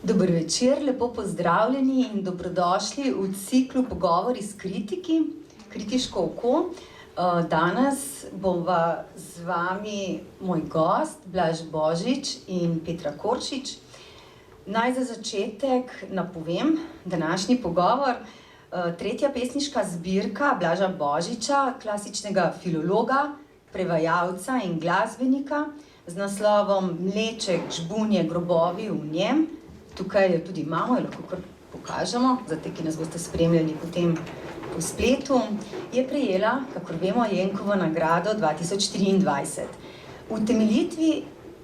Dober večer, lepo pozdravljeni in dobrodošli v ciklu Pogovori s kritiki, Kritiško oko. Danes bova z vami moj gost, Blaž Božič in Petra Koršič. Naj za začetek napovem današnji pogovor. Tretja pesniška zbirka Blaža Božiča, klasičnega filologa, prevajalca in glasbenika z naslovom Mleček, žbunje, grobovi v njem. Tukaj jo tudi imamo, jo lahko kar pokažemo, za te, ki nas boste spremljali potem po spletu, je prejela, kakor vemo, Jenkovo nagrado 2023. V utemeljitvi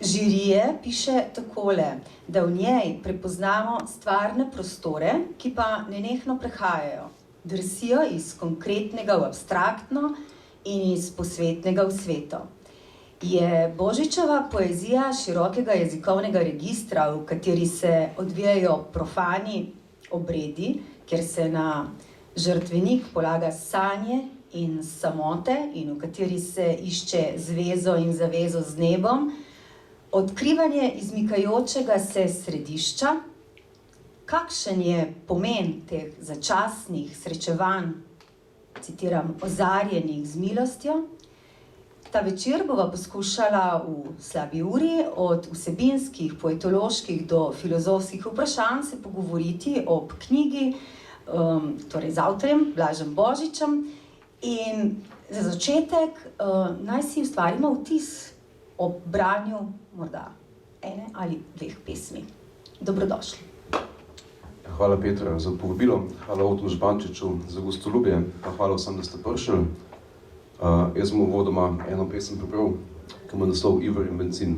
žirije piše takole, da v njej prepoznamo stvarne prostore, ki pa nenehno prehajajo, drsijo iz konkretnega v abstraktno in iz posvetnega v sveto. Je Božičeva poezija širokega jezikovnega registra, v kateri se odvijajo profani obredi, kjer se na žrtvenik polaga sanje in samote in v kateri se išče zvezo in zavezo z nebom, odkrivanje izmikajočega se središča, kakšen je pomen teh začasnih srečevanj, citiram, ozarjenih z milostjo. Ta večer bova poskušala v slabi uri od vsebinskih, poetoloških do filozofskih vprašanj se pogovoriti ob knjigi, torej z avtorjem Blažem Božičem. In za začetek naj si ustvarimo vtis ob branju morda ene ali dveh pesmi. Dobrodošli. Hvala Petra za povabilo, hvala Otu Žbančiču za gostoljubje, pa hvala vsem, da ste prišli. Jaz bom uvodoma eno pesem prebral, ki ima naslov Iver in bencin.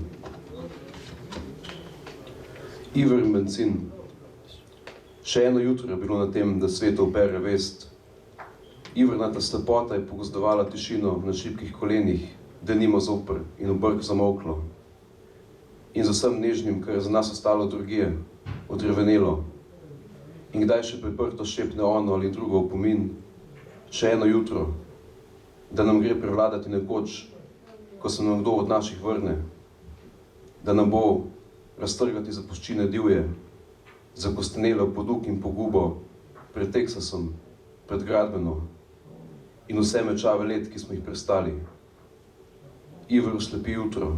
Iver in bencin. Še eno jutro je bilo na tem, da svetu opere vest. Ivrnata slepota je pogozdovala tišino na šibkih kolenih, denimo zoper in v brk zamolklo. In z vsem nežnim, kar je za nas ostalo drugje, odrevenelo. In kdaj še priprto šepne ono ali drugo opomin, še eno jutro, da nam gre prevladati nekoč, ko se nam kdo od naših vrne, da nam bo raztrgati zapuščine divje, zakostenelo poduk in pogubo pred Teksasom, pred Gradbeno in vse mečave let, ki smo jih prestali. Iver slepi jutro,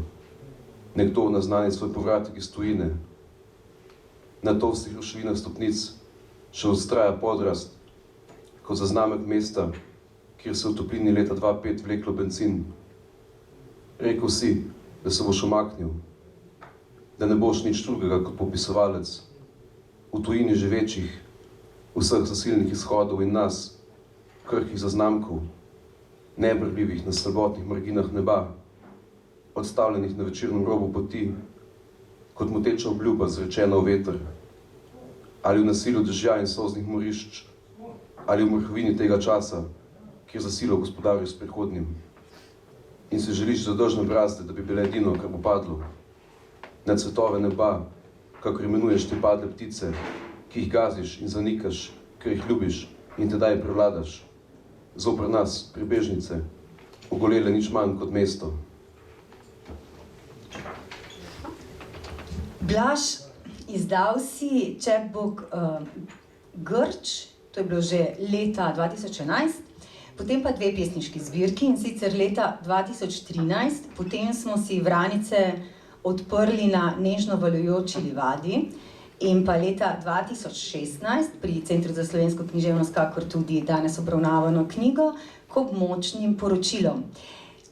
nekdo naznani svoj povratek iz tujine, na tolstih ruševinah stopnic še vztraja podrast, kot zaznamek mesta, kjer se v toplini leta 2005 vleklo bencin. Rekel si, da se boš omaknil, da ne boš nič drugega kot popisovalec, v tujini živečih, vseh zasilnih izhodov in nas, krhkih zaznamkov, nebrljivih na slabotnih marginah neba, odstavljenih na večernem robu poti, kot moteča obljuba zrečena v veter, ali v nasilju dežja in solznih morišč, ali v mrhovini tega časa, ki je zasilo gospodarju s prihodnjim. In se želiš zadržne brazde, da bi bile edino, kar bo padlo. Na cvetove neba, kakor imenuješ te padle ptice, ki jih gaziš in zanikaš, ker jih ljubiš in tedaj prevladaš. Zoper nas, pribežnice, ogolele nič manj kot mesto. Blaž, izdal si chapbook Grč, to je bilo že leta 2011, potem pa dve pesniški zbirki, in sicer leta 2013, potem smo si Vranice odprli na nežno valujoči livadi, in pa leta 2016 pri Centru za slovensko književnost, kakor tudi danes obravnavano knjigo, K območnim poročilom.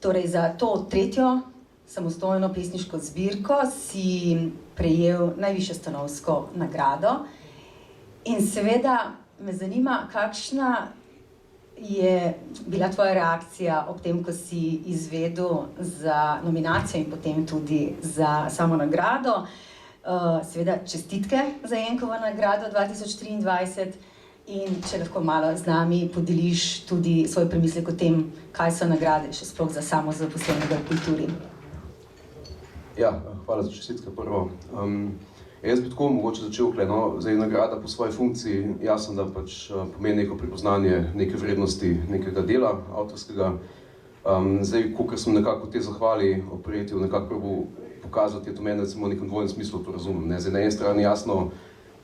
Torej za to tretjo samostojno pesniško zbirko si prejel najvišjo stanovsko nagrado. In seveda me zanima, kakšna je bila tvoja reakcija ob tem, ko si izvedel za nominacijo in potem tudi za samo nagrado. Seveda čestitke za Jenkovo nagrado 2023 in če lahko malo z nami podeliš tudi svoj premislek o tem, kaj so nagrade še sploh za samozaposlenega v kulturi. Ja, hvala za čestitke prvo. Jaz bi tako mogoče začel tukaj, no, zdaj nagrada po svoji funkciji, jasno, da pač pomeni neko pripoznanje neke vrednosti nekega dela avtorskega. Zdaj, kolikor sem nekako te zahvali o prejetju nekako probil pokazati, je to meni recimo v nekem dvojnem smislu, to razumem. Ne? Zdaj, na eni strani jasno,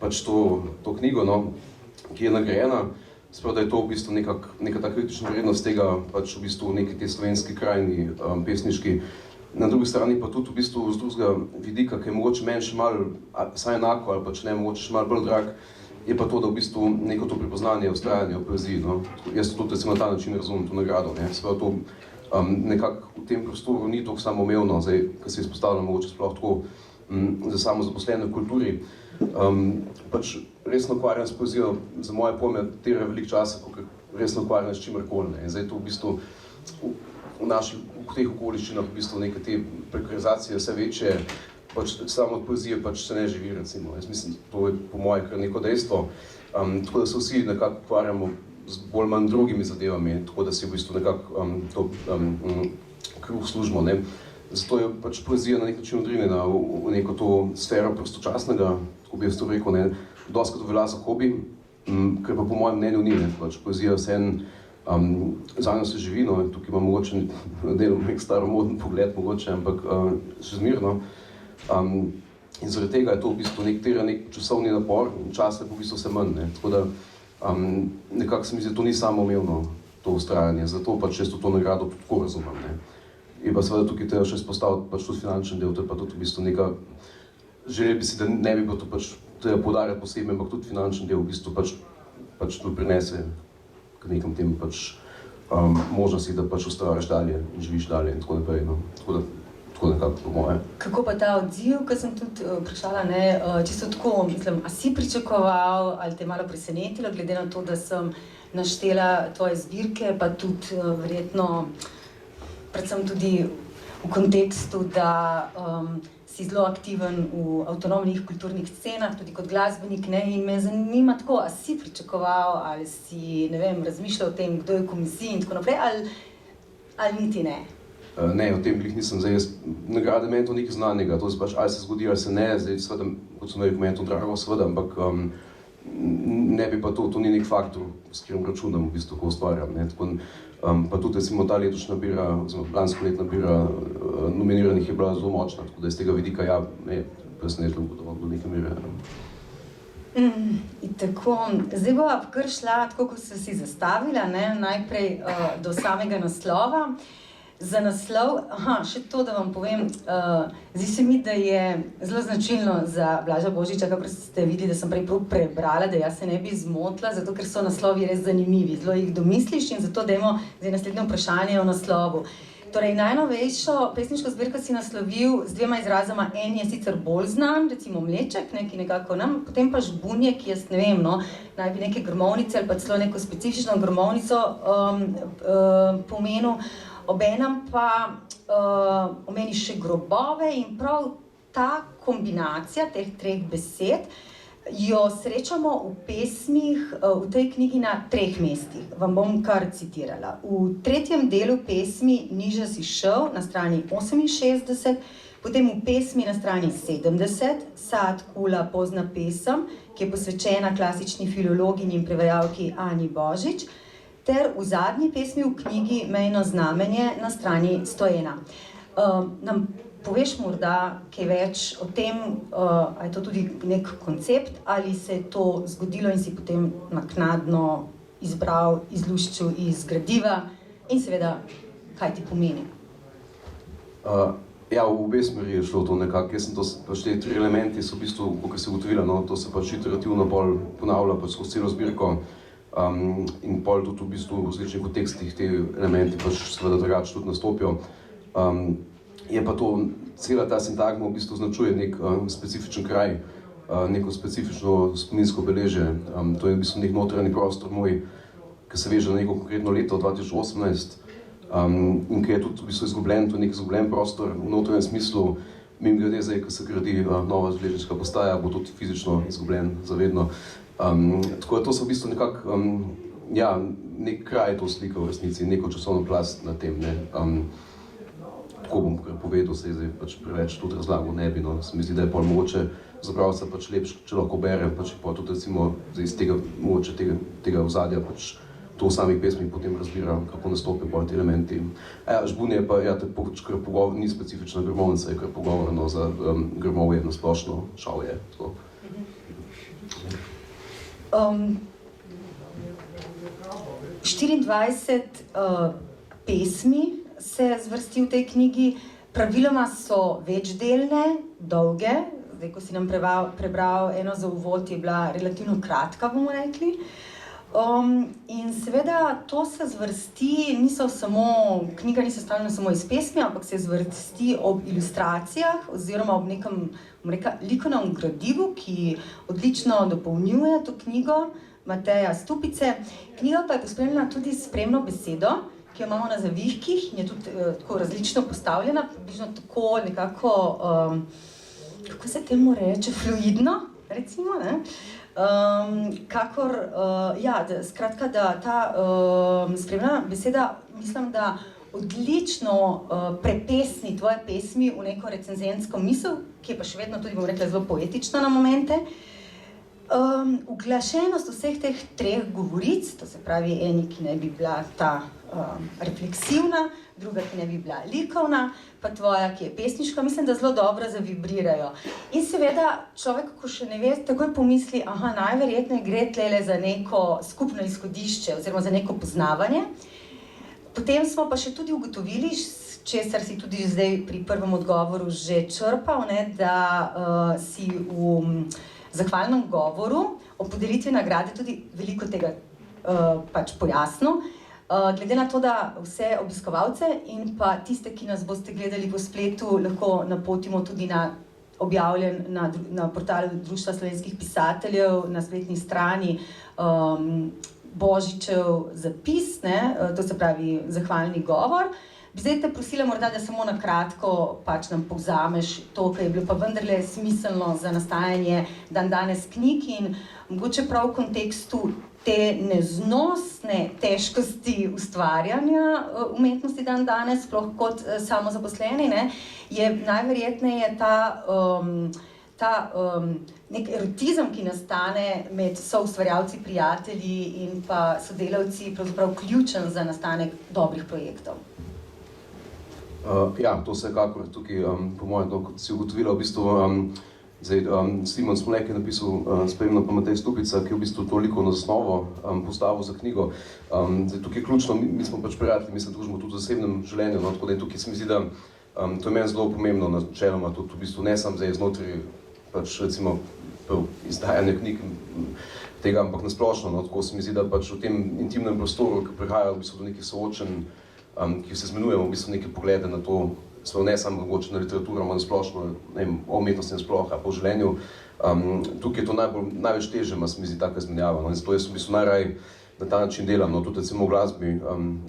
pač to knjigo, no, ki je nagrajena, sprav, da je to v bistvu neka ta kritična vrednost tega, pač v bistvu neki te slovenski krajini pesniški. Na drugi strani pa tudi v bistvu z drugega vidika, ki je mogoče meni še malo, saj enako, ali pa če ne, mogoče še malo bolj drag, je pa to, da v bistvu neko to prepoznanje, vztrajanje v poeziji, no. Jaz to tudi recimo na ta način razumem to nagrado, ne. Sprav, to nekako v tem prostoru ni toliko samoumevno, zdaj, ko se izpostavljam mogoče sploh tako za samozaposlene v kulturi. Pač resno ukvarjam s poezijo, za moje pojme, terja veliko časa, ko resno ukvarjam s čimerkoli, ne. In zdaj to v bistvu v teh okoliščinah v bistvu neke te prekarizacije vse večje, pač samo od poezije pač se ne živi, recimo. Jaz mislim, to je po moje kar neko dejstvo. Tako da se vsi nekako ukvarjamo z bolj manj drugimi zadevami, tako da si v bistvu nekako to kruh služimo, ne. Zato je pač poezija na nek način odrinjena v neko to sfero prostočasnega, tako bi jaz to rekel, ne. Dostikrat to velja za hobi, ker pa po mojem mnenju ni, ne. Pač poezija vseeno zanjo se živi, no, tukaj imam mogoče delom nek staromoden pogled mogoče, ampak še zmerno. In zaradi tega je to v bistvu terja nek časovni napor, čas je po bistvu vse manj, ne. Tako da nekako se mi zdi, to ni samoumevno, to vztrajanje, zato pač jaz to nagrado tudi tako razumem, ne. Je pa seveda tukaj treba še izpostaviti pač tudi finančni del, to je pa tudi v bistvu neka, želel bi si, da ne bi bilo to pač treba poudarjati posebej, ampak tudi finančni del v bistvu pač tudi prinese k nekem tem pač možnosti, da pač ustvarjaš dalje in živiš dalje in tako naprej, no. Tako nekako po moje. Kako pa ta odziv, ko sem tudi vprašala, ne, čisto tako, mislim, a si pričakoval ali te je malo presenetilo, glede na to, da sem naštela tvoje zbirke, pa tudi verjetno, predvsem tudi v kontekstu, da si zelo aktiven v avtonomnih kulturnih scenah, tudi kot glasbenik, ne, in me zanima tako, a si pričakoval ali si, ne vem, razmišljal o tem, kdo je v komisiji in tako naprej, ali niti ne? Ne, o tem glih nisem, zdaj jaz, nagrade meni to nekaj znanega, to se pač ali se zgodi ali se ne, zdaj seveda, kot sem rekel, meni to drago seveda, ampak ne bi pa to ni nek faktor, s katerim računam v bistvu, ko ustvarjam, ne, tako, pa tudi recimo ta letošnja bira, oziroma lanskoletna bira nominiranih je bila zelo močna, tako da iz tega vidika, ja, me je presenetilo do neke mere. Tako, zdaj bova kar šla, tako kot ste si zastavila, ne, najprej do samega naslova. Za naslov, še to, da vam povem, zdi se mi, da je zelo značilno za Blaža Božiča, kakor ste videli, da sem prej prebrala, da jaz se ne bi zmotila, zato ker so naslovi res zanimivi, zelo jih domisliš in zato dajmo zdaj naslednje vprašanje o naslovu. Torej, najnovejšo pesniško zbirko si naslovil z dvema izrazoma, en je sicer bolj znan, recimo Mleček, ki nekako nam, potem pa Žbunje, ki jaz ne vem, no, naj bi neke grmovnice ali pa celo neko specifično grmovnico pomenil, obenem pa omeni še grobove in prav ta kombinacija teh treh besed jo srečamo v pesmih v tej knjigi na treh mestih. Vam bom kar citirala. V tretjem delu pesmi Niže si šel na strani 68, potem v pesmi na strani 70, Sad, kula, pozna pesem, ki je posvečena klasični filologinji in prevajalki Ani Božič, ter v zadnji pesmi v knjigi Mejno znamenje na strani 101. Nam poveš morda kaj več o tem, ali je to tudi nek koncept, ali se je to zgodilo in si potem naknadno izbral, izluščil iz gradiva in seveda, kaj ti pomeni? Ja, v obe smeri je šlo to nekako, jaz sem to, pač te tri elementi so v bistvu, kakor se ugotovila, no, to se pač iterativno pol ponavlja pač skozi celo zbirko. In pol tudi v bistvu v različnih kontekstih te elementi pač seveda drugače tudi nastopijo. Je pa to, cela ta sintagma v bistvu označuje nek specifičen kraj, neko specifično spominsko obeležje. To je v bistvu nek notranji prostor moj, ki se veže na neko konkretno leto 2018 in ki je tudi v bistvu izgubljen, to je nek izgubljen prostor v notranjem smislu. Mimogrede zdaj, ko se gradi nova železniška postaja, bo tudi fizično izgubljen zavedno. Tako da to so v bistvu nekako, ja, nek kraj to slika v resnici, neko časovno plast na tem, ne. Tako bom kar povedal, se zdaj pač preveč tudi razlagal ne bi, no. Se mi zdi, da je pol mogoče za bralca pač lepše, če lahko bere, pač je pol tudi recimo iz tega, mogoče tega ozadja pač to v samih pesmih potem razbira, kako nastopijo pol ti elementi. Žbunje pa, ja, te kar pogovor, ni specifična grmovnica, je kar pogovorno za grmovje na splošno, šal je, tako. 24 pesmi se zvrsti v tej knjigi, praviloma so večdelne, dolge, zdaj, ko si nam prebral eno za uvod, je bila relativno kratka, bomo rekli. In seveda to se zvrsti, knjiga ni sestavljena samo iz pesmi, ampak se zvrsti ob ilustracijah oziroma ob nekem, bom rekla, likovnem gradivu, ki odlično dopolnjuje to knjigo Mateja Stupice. Knjiga pa je pospremljena tudi s spremno besedo, ki jo imamo na zavihkih in je tudi tako različno postavljena, približno tako nekako, kako se temu reče, fluidno, recimo, ne? Skratka, da ta spremna beseda, mislim, da odlično prepesni tvoje pesmi v neko recenzentsko misel, ki je pa še vedno tudi, bom rekla, zelo poetična na momente. Uglašenost vseh teh treh govoric, to se pravi eni, ki ne bi bila ta refleksivna, druga, ki ne bi bila likovna, pa tvoja, ki je pesniška, mislim, da zelo dobro zavibrirajo. In seveda človek, ko še ne ve, takoj pomisli, najverjetneje gre tlele za neko skupno izhodišče oziroma za neko poznavanje. Potem smo pa še tudi ugotovili, česar si tudi zdaj pri prvem odgovoru že črpal, ne, da si v zahvalnem govoru o podelitvi nagrade tudi veliko tega pojasnil. Glede na to, da vse obiskovalce in pa tiste, ki nas boste gledali po spletu, lahko napotimo tudi na objavljen na portalu Društva slovenskih pisateljev, na spletni strani Božičev zapis, ne, to se pravi zahvalni govor. Bi zdaj te prosila morda, da samo na kratko nam povzameš to, kar je bilo pa vendarle smiselno za nastajanje dandanes knjig in mogoče prav v kontekstu te neznosne težkosti ustvarjanja umetnosti dandanes, sploh kot samozaposleni, ne, je najverjetneje ta nek erotizem, ki nastane med soustvarjalci, prijatelji in pa sodelavci, pravzaprav ključen za nastanek dobrih projektov. To vsekakor tukaj, po mojem, kot si ugotovila, v bistvu, Simon Smolek je napisal spremno pa Matej Stupica, ki je v bistvu toliko na zasnovo postavil za knjigo. Tukaj je ključno, mi smo pač prijatelji, mi se družimo tudi v zasebnem življenju, no, tako da tukaj se mi zdi, da to je meni zelo pomembno načeloma, tudi v bistvu ne sam zdaj znotraj pač recimo izdajanja knjig tega, ampak nasplošno, no, tako se mi zdi, da pač v tem intimnem prostoru, ki prihaja v bistvu do nekih soočenj, ki se zmenujemo v bistvu neke poglede na to, ne samo mogoče na literaturo, ampak nasplošno, ne vem, o umetnosti nasploh, pa o življenju. Tukaj je to največ težje, se mi zdi taka izmenjava, no, in zato jaz v bistvu najraj na ta način delam, no, tudi recimo v glasbi,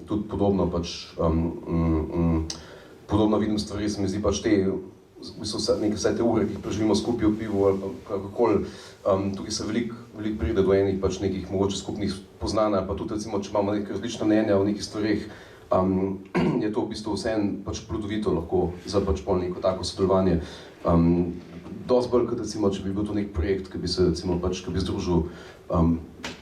tudi podobno pač, podobno vidim stvari, se mi zdi pač te, v bistvu vse te ure, ki jih preživimo skupaj v pivu ali kakokoli, tukaj se veliko pride do enih pač nekih mogoče skupnih poznanj, pa tudi recimo, če imamo neke različne mnenja o nekih stvareh, je to v bistvu vseeno pač plodovito lahko za pač pol neko tako sodelovanje. Dosti bolj, kot recimo, če bi bil to nek projekt, ki bi se recimo pač, ki bi združil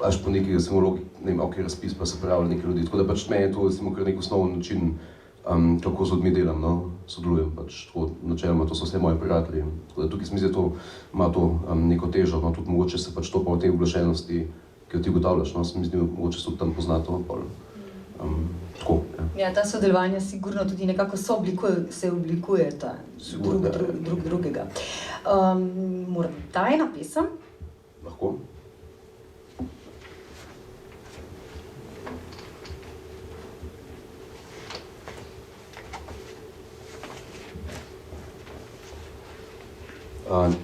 až po neki recimo logiki, ne vem, ok, razpis, pa se prijavili neki ljudi, tako da pač meni je to recimo kar nek osnoven način, kako z ljudmi delam, no, sodelujem pač, tako načeloma, to so vse moji prijatelji, tako da tukaj se mi zdi, to ima to neko težo, no, tudi mogoče se pač to pa v tej uglašenosti, ki jo ti ugotavljaš, no, se mi zdi, mogoče se tudi tam pozna to, tako, ja. Ta sodelovanja sigurno tudi nekako se oblikujeta drug drugega. Morda ena pesem? Lahko.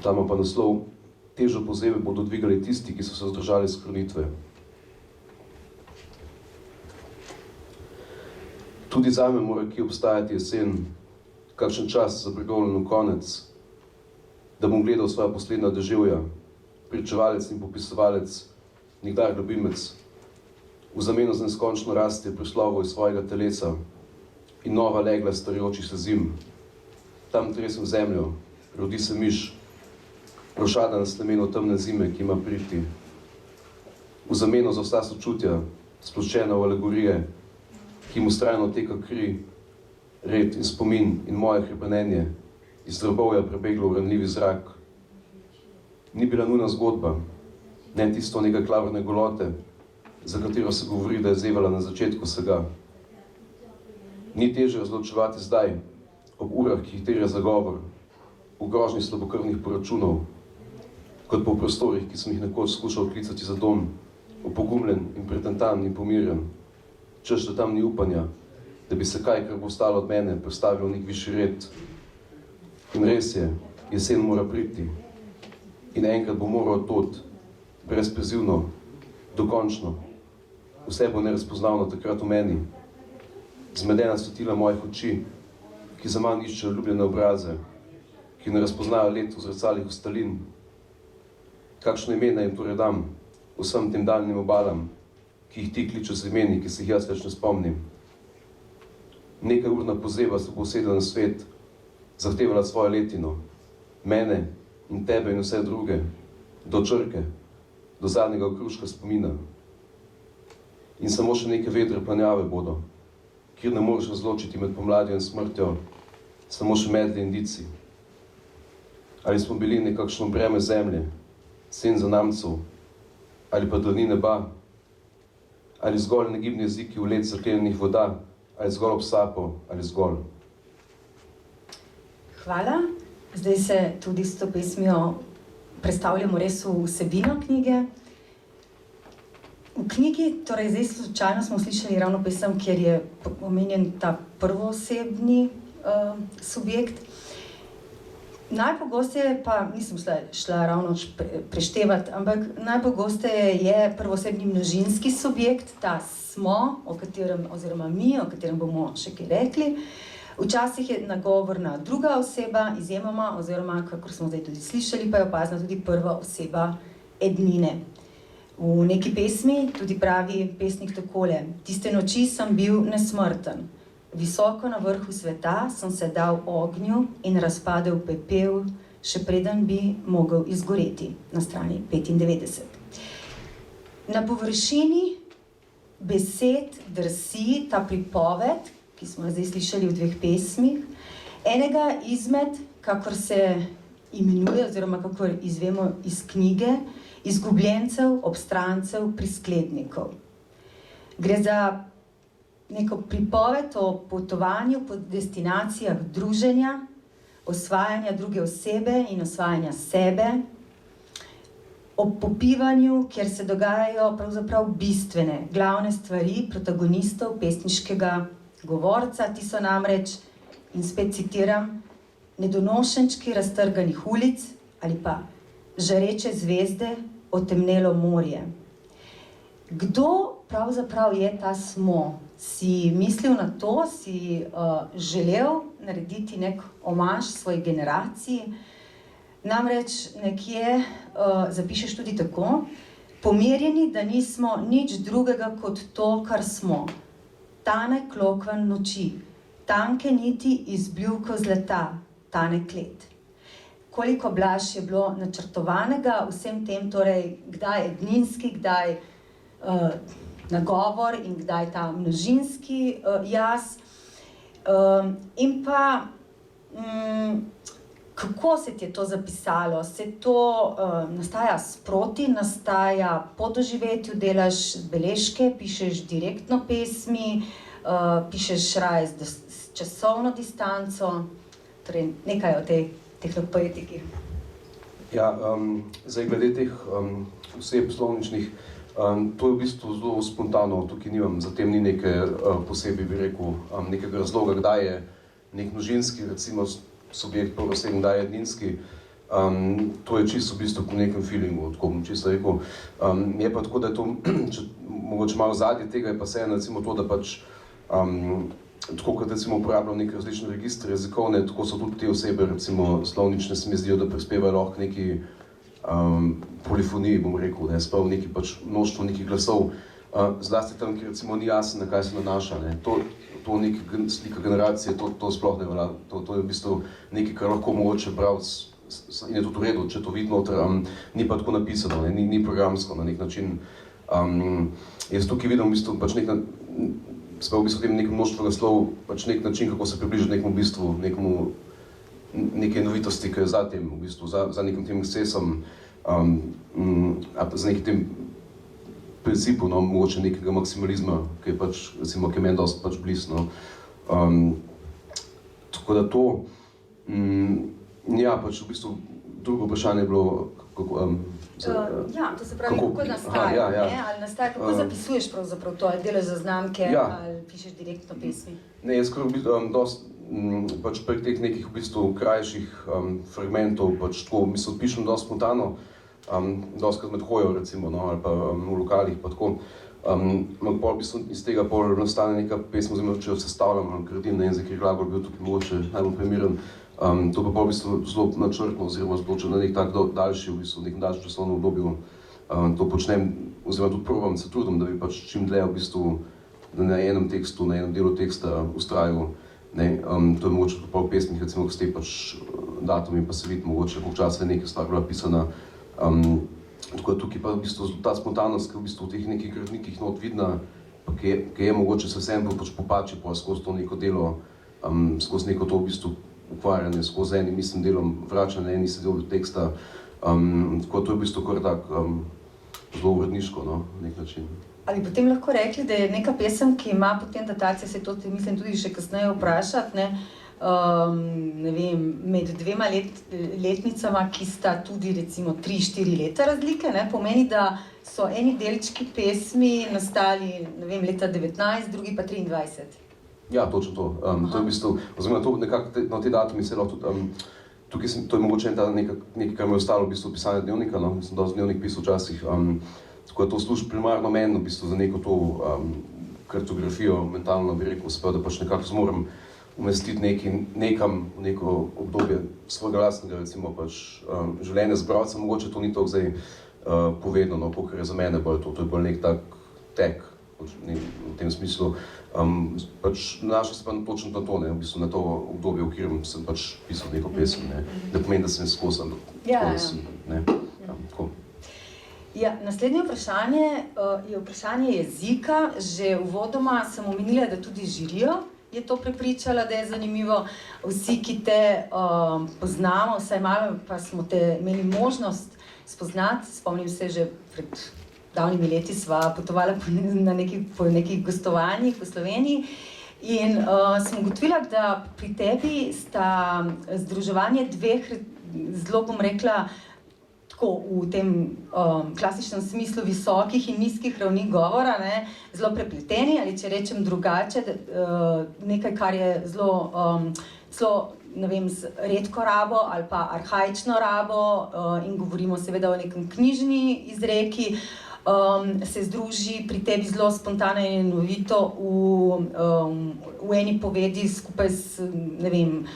Tam pa naslov: Težo pozebe bodo dvigali tisti, ki so se vzdržali skrunitve. Tudi zame mora kje obstajati jesen, kakšen čas za pregovorjen konec, da bom gledal svoja poslednja deževja, pričevalec in popisovalec, nikdar ljubimec, v zameno za neskončno rastje preslovov iz svojega telesa in nova legla starajočih se zim. Tam tresem zemljo, rodi se miš, rošada na slemenu temne zime, ki ima priti. V zameno za vsa sočutja, sploščena v alegorije, ki mu strajno teka kri, red in spomin in moje hrepenenje, iz drobovja prebeglo v ranljivi zrak. Ni bila nujna zgodba, ne tisto nekaj klavrne golote, za katero se govori, da je zevala na začetku vsega. Ni teže razločevati zdaj, ob urah, ki jih terja zagovor, v grožnji slabokrvnih poračunov, kot po prostorih, ki sem jih nekoč skušal klicati za dom, opogumljen in pretentan in pomirjen, češ, da tam ni upanja, da bi se kaj, kar bo ostalo od mene, postavilo v nek višji red. In res je, jesen mora priti. In enkrat bo moral tod, brezprizivno, dokončno. Vse bo nerazpoznavno takrat v meni. Zmedena svetila mojih oči, ki za manj iščejo ljubljene obraze, ki ne razpoznajo let v zrcalih ostalin. Kakšno ime naj jim torej dam vsem tem daljnim obalam, ki jih ti kličejo z imeni, ki se jih jaz več ne spomnim. Nekaj urna pozeba se bo usedla na svet, zahtevala svojo letino, mene in tebe in vse druge, do črke, do zadnjega okruška spomina. In samo še neke vedre planjave bodo, kjer ne moreš razločiti med pomladjo in smrtjo, samo še medli in dici. Ali smo bili nekakšno breme zemlje, sen zanamcev, ali pa dlani neba, ali zgolj negibni jeziki v led zaklenjenih voda, ali zgolj obsapo, ali zgolj. Hvala. Zdaj se tudi s to pesmijo predstavljamo res v vsebino knjige. V knjigi, torej zdaj slučajno smo slišali ravno pesem, kjer je omenjen ta prvoosebni subjekt. Najpogosteje pa, nisem šla ravno preštevati, ampak najpogosteje je prvoosebni množinski subjekt, ta smo, o katerem, oziroma mi, o katerem bomo še kaj rekli. Včasih je nagovorna druga oseba, izjemoma, oziroma, kakor smo zdaj tudi slišali, pa je opazna tudi prva oseba ednine. V neki pesmi tudi pravi pesnik takole: tiste noči sem bil nesmrten, visoko na vrhu sveta sem se dal ognju in razpadel pepel, še preden bi mogel izgoreti, na strani 95. Na površini besed drsi ta pripoved, ki smo jo zdaj slišali v dveh pesmih, enega izmed, kakor se imenuje, oziroma kakor izvemo iz knjige, izgubljencev, obstrancev, prisklednikov. Gre za neko pripoved o potovanju po destinacijah druženja, osvajanja druge osebe in osvajanja sebe, o popivanju, kjer se dogajajo pravzaprav bistvene, glavne stvari protagonistov pesniškega govorca. Ti so namreč, in spet citiram, nedonošenčki raztrganih ulic ali pa žareče zvezde, otemnelo morje. Kdo pravzaprav je ta smo? Si mislil na to? Si želel narediti nek omaž svoji generaciji? Namreč nekje zapišeš tudi tako: pomirjeni, da nismo nič drugega kot to, kar smo. Tane klokvan noči, tanke niti izbljuvkov zlata, tane klet. Koliko blaž je bilo načrtovanega vsem tem, torej kdaj edninski, kdaj nagovor in kdaj ta množinski jaz. In pa kako se ti je to zapisalo? Se to nastaja sproti, nastaja po doživetju, delaš beležke, pišeš direktno pesmi, pišeš raje s časovno distanco, torej nekaj o tej tehnopoetiki. Ja, zdaj glede teh oseb slovničnih, to je v bistvu zelo spontano, tukaj nimam, zatem ni neke posebej, bi rekel, nekega razloga, kdaj je nek množinski, recimo, subjekt prvosebni, kdaj je edninski. To je čisto v bistvu po nekem feelingu, tako bom čisto rekel. Je pa tako, da je to, mogoče malo zadnje tega, je pa vseeno recimo to, da pač tako kot recimo uporabljam neke različne registre jezikovne, tako so tudi te osebe, recimo slovnične, se mi zdijo, da prispevajo lahko neki polifoniji, bom rekel, da je sprav neki pač mnoštvo nekih glasov, zlasti tam, ki recimo ni jasno, na kaj se nanaša, ne. To neka slika generacije, to sploh ne velja, to je v bistvu nekaj, kar lahko mogoče bralec, in je tudi v redu, če to vidi noter, ni pa tako napisano, ne, ni programsko na nek način. Jaz tukaj vidim v bistvu pač v bistvu tem nekem mnoštvo naslov, pač nek način, kako se približati nekemu bistvu, neke novitosti, ki je za tem, v bistvu, za nekim tem ekscesom. z nekim tem principu, no, mogoče nekega maksimalizma, ki je pač, recimo, ki je meni dosti pač blizu, no. Tako da to, ja, pač v bistvu drugo vprašanje je bilo, kako, ja, to se pravi, kako nastaja, ne? Ali nastaja, kako zapisuješ pravzaprav to, ali delaš zaznamke, ali pišeš direktno pesmi? Ne, jaz kar v bistvu dosti, pač prek teh nekih v bistvu krajših fragmentov, pač tako, mislim, pišem dosti spontano, dostikrat med hojo, recimo, no, ali pa v lokalih, pa tako. Pol v bistvu iz tega pol nastane neka pesma, oziroma če jo sestavljam, gradim, ne vem, za kateri glagol bil tukaj mogoče najbolj primeren. To pa pol v bistvu zelo načrtno, oziroma zelo na nek tak daljši, v bistvu, nekem daljšem časovnem obdobju to počnem, oziroma tudi probam, se trudim, da bi pač čim dlje v bistvu na enem tekstu, na enem delu teksta ustrajal. To je mogoče pol v pesmih, recimo, ko ste pač datumi, pa se vidi mogoče, koliko časa je neka stvar bila pisana. Tako da tukaj pa v bistvu ta spontanost, ki je v bistvu v teh nekih gradnikih not vidna, pa ki je mogoče se vsem pač popači pa skozi to neko delo, skozi neko to v bistvu ukvarjanje, skozi enim istim delom vračanje en isti del teksta. Tako da to je v bistvu kar tak zelo uredniško, no, na nek način. Ali potem lahko rekli, da je neka pesem, ki ima potem datacije, se to mislim tudi še kasneje vprašati, ne vem, med dvema letnicama, ki sta tudi recimo 3-4 leta razlike, ne, pomeni, da so eni delčki pesmi nastali, ne vem, leta 19, drugi pa 23. Ja, točno to. To je v bistvu, oziroma to nekako, no, te datumi se lahko tudi, tukaj to je mogoče nekaj, kar mi je ostalo v bistvu pisanje dnevnika, no, sem dosti dnevnik pisal včasih, tako da to služi primarno meni v bistvu za neko to kartografijo mentalno, bi rekel, spet, da pač nekako zmorem umestiti nekam v neko obdobje svojega lastnega, recimo pač življenja z bralcem, mogoče to ni toliko zdaj povedno, no, kakor je za mene bolj to je bolj nek tak tek, v tem smislu. Pač nanaša se pa točno na to, ne, v bistvu na to obdobje, v katerem sem pač pisal neko pesem, ne, da pomeni, da sem skozi, tako da sem, ne, tako. Ja, naslednje vprašanje je vprašanje jezika. Že uvodoma sem omenila, da tudi žirijo je to prepričala, da je zanimivo. Vsi, ki te poznamo, vsaj malo, pa smo te imeli možnost spoznati. Spomnim se, že pred davnimi leti sva potovala po nekih gostovanjih v Sloveniji in sem ugotovila, da pri tebi sta združevanje dveh, zelo bom rekla, v tem klasičnem smislu visokih in nizkih ravni govora, ne, zelo prepleteni, ali če rečem drugače, nekaj, kar je zelo, ne vem, z redko rabo ali pa arhaično rabo in govorimo seveda o nekem knjižni izreki, se združi pri tebi zelo spontano in enovito v eni povedi skupaj s, ne vem,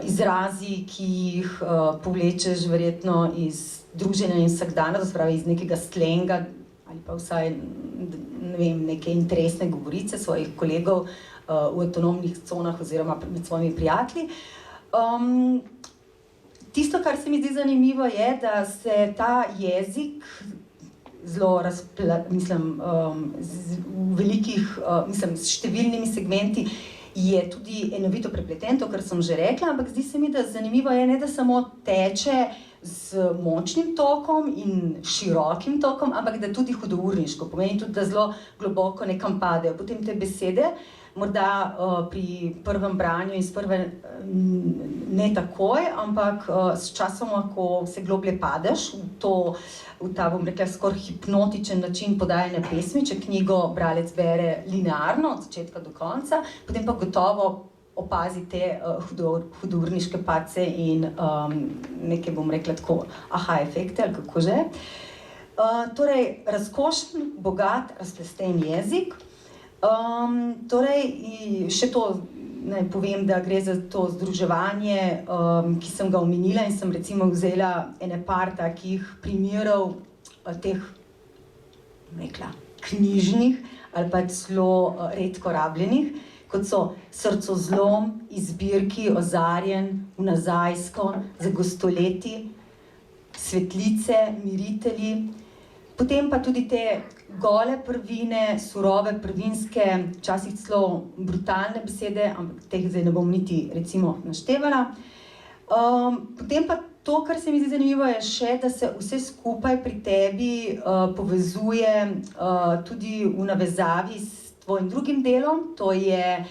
izrazi, ki jih povlečeš verjetno iz druženja in vsakdana, to se pravi iz nekega slenga ali pa vsaj, ne vem, neke interesne govorice svojih kolegov v avtonomnih conah oziroma med svojimi prijatelji. Tisto, kar se mi zdi zanimivo, je, da se ta jezik zelo v velikih, s številnimi segmenti je tudi enovito prepleten, to, kar sem že rekla, ampak zdi se mi, da zanimivo je, ne da samo teče z močnim tokom in širokim tokom, ampak da tudi hudourniško, pomeni tudi, da zelo globoko nekam padejo. Potem te besede, morda pri prvem branju in sprve ne takoj, ampak s časoma, ko se globlje padeš v ta, bom rekla, skoraj hipnotičen način podajanja pesmi, če knjigo bralec bere linearno, od začetka do konca, potem pa gotovo opazi te hudourniške padce in neke, bom rekla tako, aha efekte, ali kako že. Torej, razkošen, bogat, razplesten jezik. Torej, še to naj povem, da gre za to združevanje, ki sem ga omenila in sem recimo vzela ene par takih primerov teh, bom rekla, knjižnih ali pa celo redko rabljenih, kot so Srcozlom, Izbirki, Ozarjen, Vnazajsko, Za gostoleti, Svetlice, Miritelji. Potem pa tudi te gole prvine, surove, prvinske, včasih celo brutalne besede, ampak teh zdaj ne bom niti recimo naštevala. Potem pa to, kar se mi zdi zanimivo, je še, da se vse skupaj pri tebi povezuje tudi v navezavi s tvojim drugim delom, to je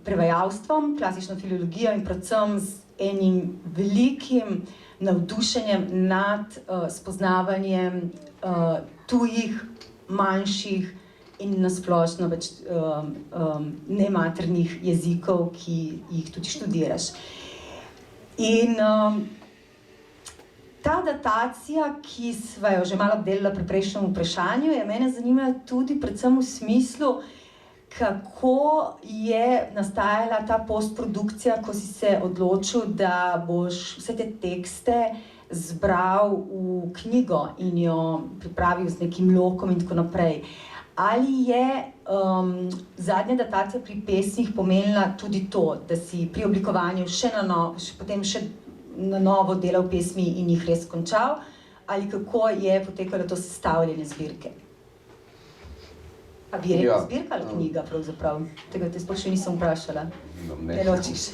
prevajalstvom, klasično filologijo in predvsem z enim velikim navdušenjem nad spoznavanjem tujih, manjših in nasplošno več nematernih jezikov, ki jih tudi študiraš. In ta datacija, ki sva jo že malo obdelala pri prejšnjem vprašanju, je mene zanimala tudi predvsem v smislu, kako je nastajala ta postprodukcija, ko si se odločil, da boš vse te tekste zbral v knjigo in jo pripravil z nekim lokom in tako naprej. Ali je zadnja datacija pri pesmih pomenila tudi to, da si pri oblikovanju potem še na novo delal pesmi in jih res končal, ali kako je potekalo to sestavljanje zbirke? A bi rekel zbirka ali knjiga pravzaprav? Tega te sploh še nisem vprašala. Ne ločiš.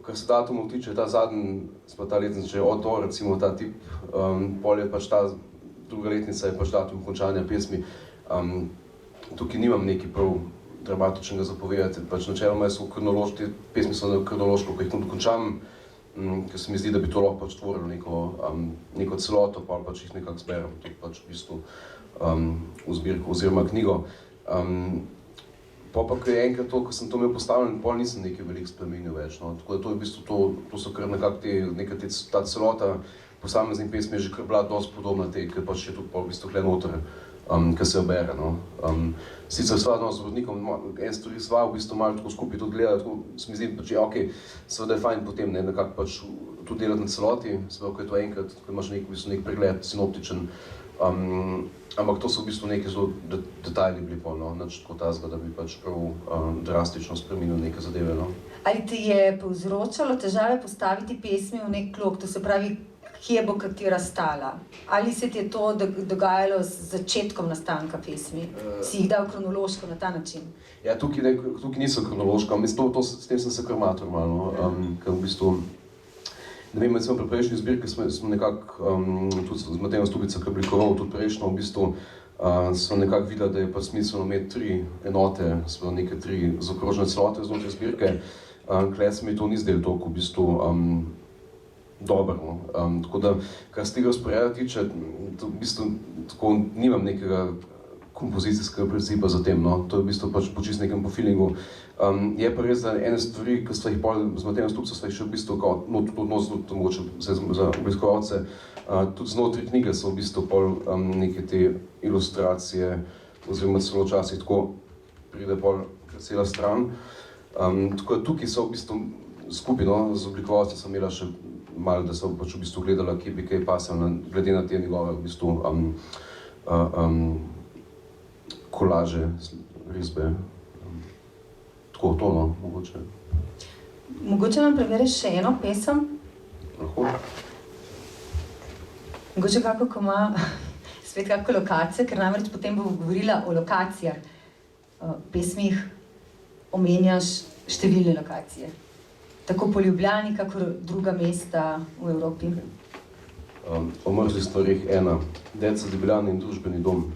Kar se datumov tiče, ta zadnji, smo ta letnica že od do, recimo ta tip, pol je pač ta druga letnica je pač datum končanja pesmi. Tukaj nimam nekaj prav dramatičnega zapovedati, pač načeloma so kronološki, pesmi so kronološko, ko jih dokončam, ker se mi zdi, da bi to lahko pač tvorilo neko celoto, pa pač jih nekako zberem, tudi pač v bistvu v zbirko oziroma knjigo. Pa ko je enkrat to, ko sem to imel postavljen, pol nisem nekaj veliko spremenil več, no. Tako da to je v bistvu to so kar nekako ta celota posameznih pesmi je že kar bila dosti podobna tej, ker pač je tudi pol v bistvu kle noter, ker se obere, no. Sicer sva z rodnikom, en stvari sva v bistvu malo tako skupaj tudi gledali, tako se mi zdi, pač je okej, seveda je fajn potem, ne, nekako pač tudi delati na celoti, seveda, ko je to enkrat, ko imaš v bistvu nek pregled sinoptičen, ampak to so v bistvu neki zelo detajli bili pol, no, nič tako tazga, da bi pač prav drastično spremenil neke zadeve, no. Ali ti je povzročalo težave postaviti pesmi v nek klop, to se pravi, kje bo katera stala? Ali se ti je to dogajalo z začetkom nastanka pesmi? Si jih dal kronološko na ta način? Ja, tukaj niso kronološko, mislim, s tem sem se kar matur malo, ker v bistvu, ne vem, recimo pri prejšnji zbirki smo nekako, tudi z Matejem Stubica, ki je oblikoval tudi prejšnjo, v bistvu, smo nekako videli, da je pa smiselno imeti 3 enote, smo neke 3 zaokrožene celote znotraj zbirke, kle se mi to ni zdelo toliko v bistvu dobro, no. Tako da, kar se tega razporeda tiče, v bistvu tako nimam nekega kompozicijskega principa za tem, no. To je v bistvu pač po čist nekem po feelingu. Je pa res, da ene stvari, ki sva jih pol z Matejem Stupcem sva jih še v bistvu mogoče za obiskovalce, tudi znotraj knjige so v bistvu pol neke te ilustracije, oziroma celo včasih tako pride pol cela stran. Tako da tukaj so v bistvu skupaj, no, z oblikovalcem sem imela še malo, da so pač v bistvu gledala, kje bi kaj pasal, glede na te njegove v bistvu kolaže, risbe. Tako to, no, mogoče. Mogoče nam preveriš še eno pesem? Lahko. Mogoče kako, ko ima spet kako lokacijo, ker namreč potem bo govorila o lokacijah. Pesmih omenjaš številne lokacije. Tako po Ljubljani, kakor druga mesta v Evropi. O mrzlih stvareh 1. Deca Ljubljana in družbeni dom.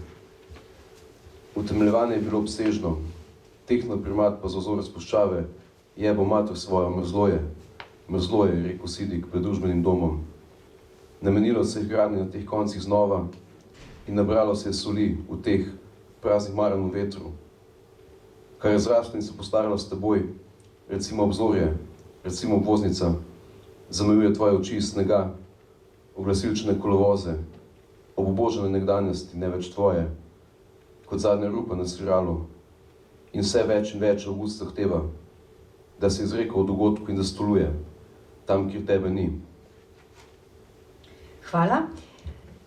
Utemeljevanje je bilo obsežno, tehno primat pa z ozorec puščave, jebo mater svojo, mrzlo je, rekel Sidik pred družbenim domom. Namenilo se je gradnji na teh koncih znova in nabralo se je soli v teh praznih maran v vetru. Kar je zraslo in se postaralo s teboj, recimo obzorje, recimo obvoznica, zamejuje tvoje oči iz snega, oglasilčne kolovoze, obubožene nekdanjosti, ne več tvoje, kot zadnja rupa na sviralu, in vse več in več avgust zahteva, da se izreka o dogodku in da stoluje, tam, kjer tebe ni. Hvala.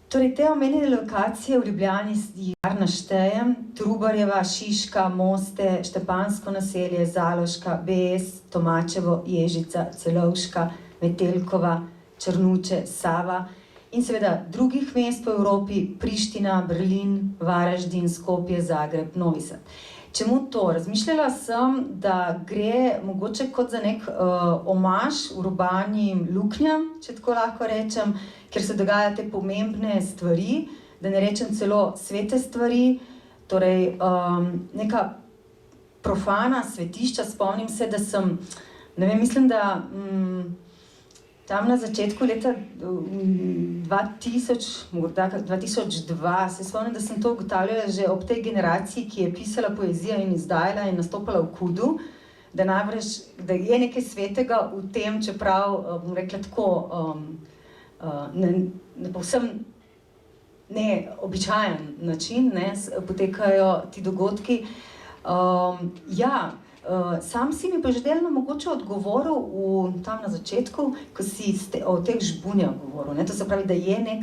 Torej, te omenjene lokacije v Ljubljani kar naštejem, Trubarjeva, Šiška, Moste, Štepansko naselje, Zaloška, Bes, Tomačevo, Ježica, Celovška, Metelkova, Črnuče, Sava in seveda drugih mest po Evropi, Priština, Berlin, Varaždin, Skopje, Zagreb, Novi Sad. Čemu to? Razmišljala sem, da gre mogoče kot za nek omaž urbanim luknjam, če tako lahko rečem, ker se dogajajo te pomembne stvari, da ne rečem celo svete stvari, torej neka profana svetišča. Spomnim se, da sem, ne vem, mislim, da tam na začetku leta 2000, morda 2002, se spomnim, da sem to ugotavljala že ob tej generaciji, ki je pisala poezijo in izdajala in nastopala v KUD-u, da namreč, da je nekaj svetega v tem, čeprav, bom rekla tako, ne povsem neobičajen način, potekajo ti dogodki. Sam si mi pa že delno mogoče odgovoril tam na začetku, ko si o teh žbunjah govoril. To se pravi, da je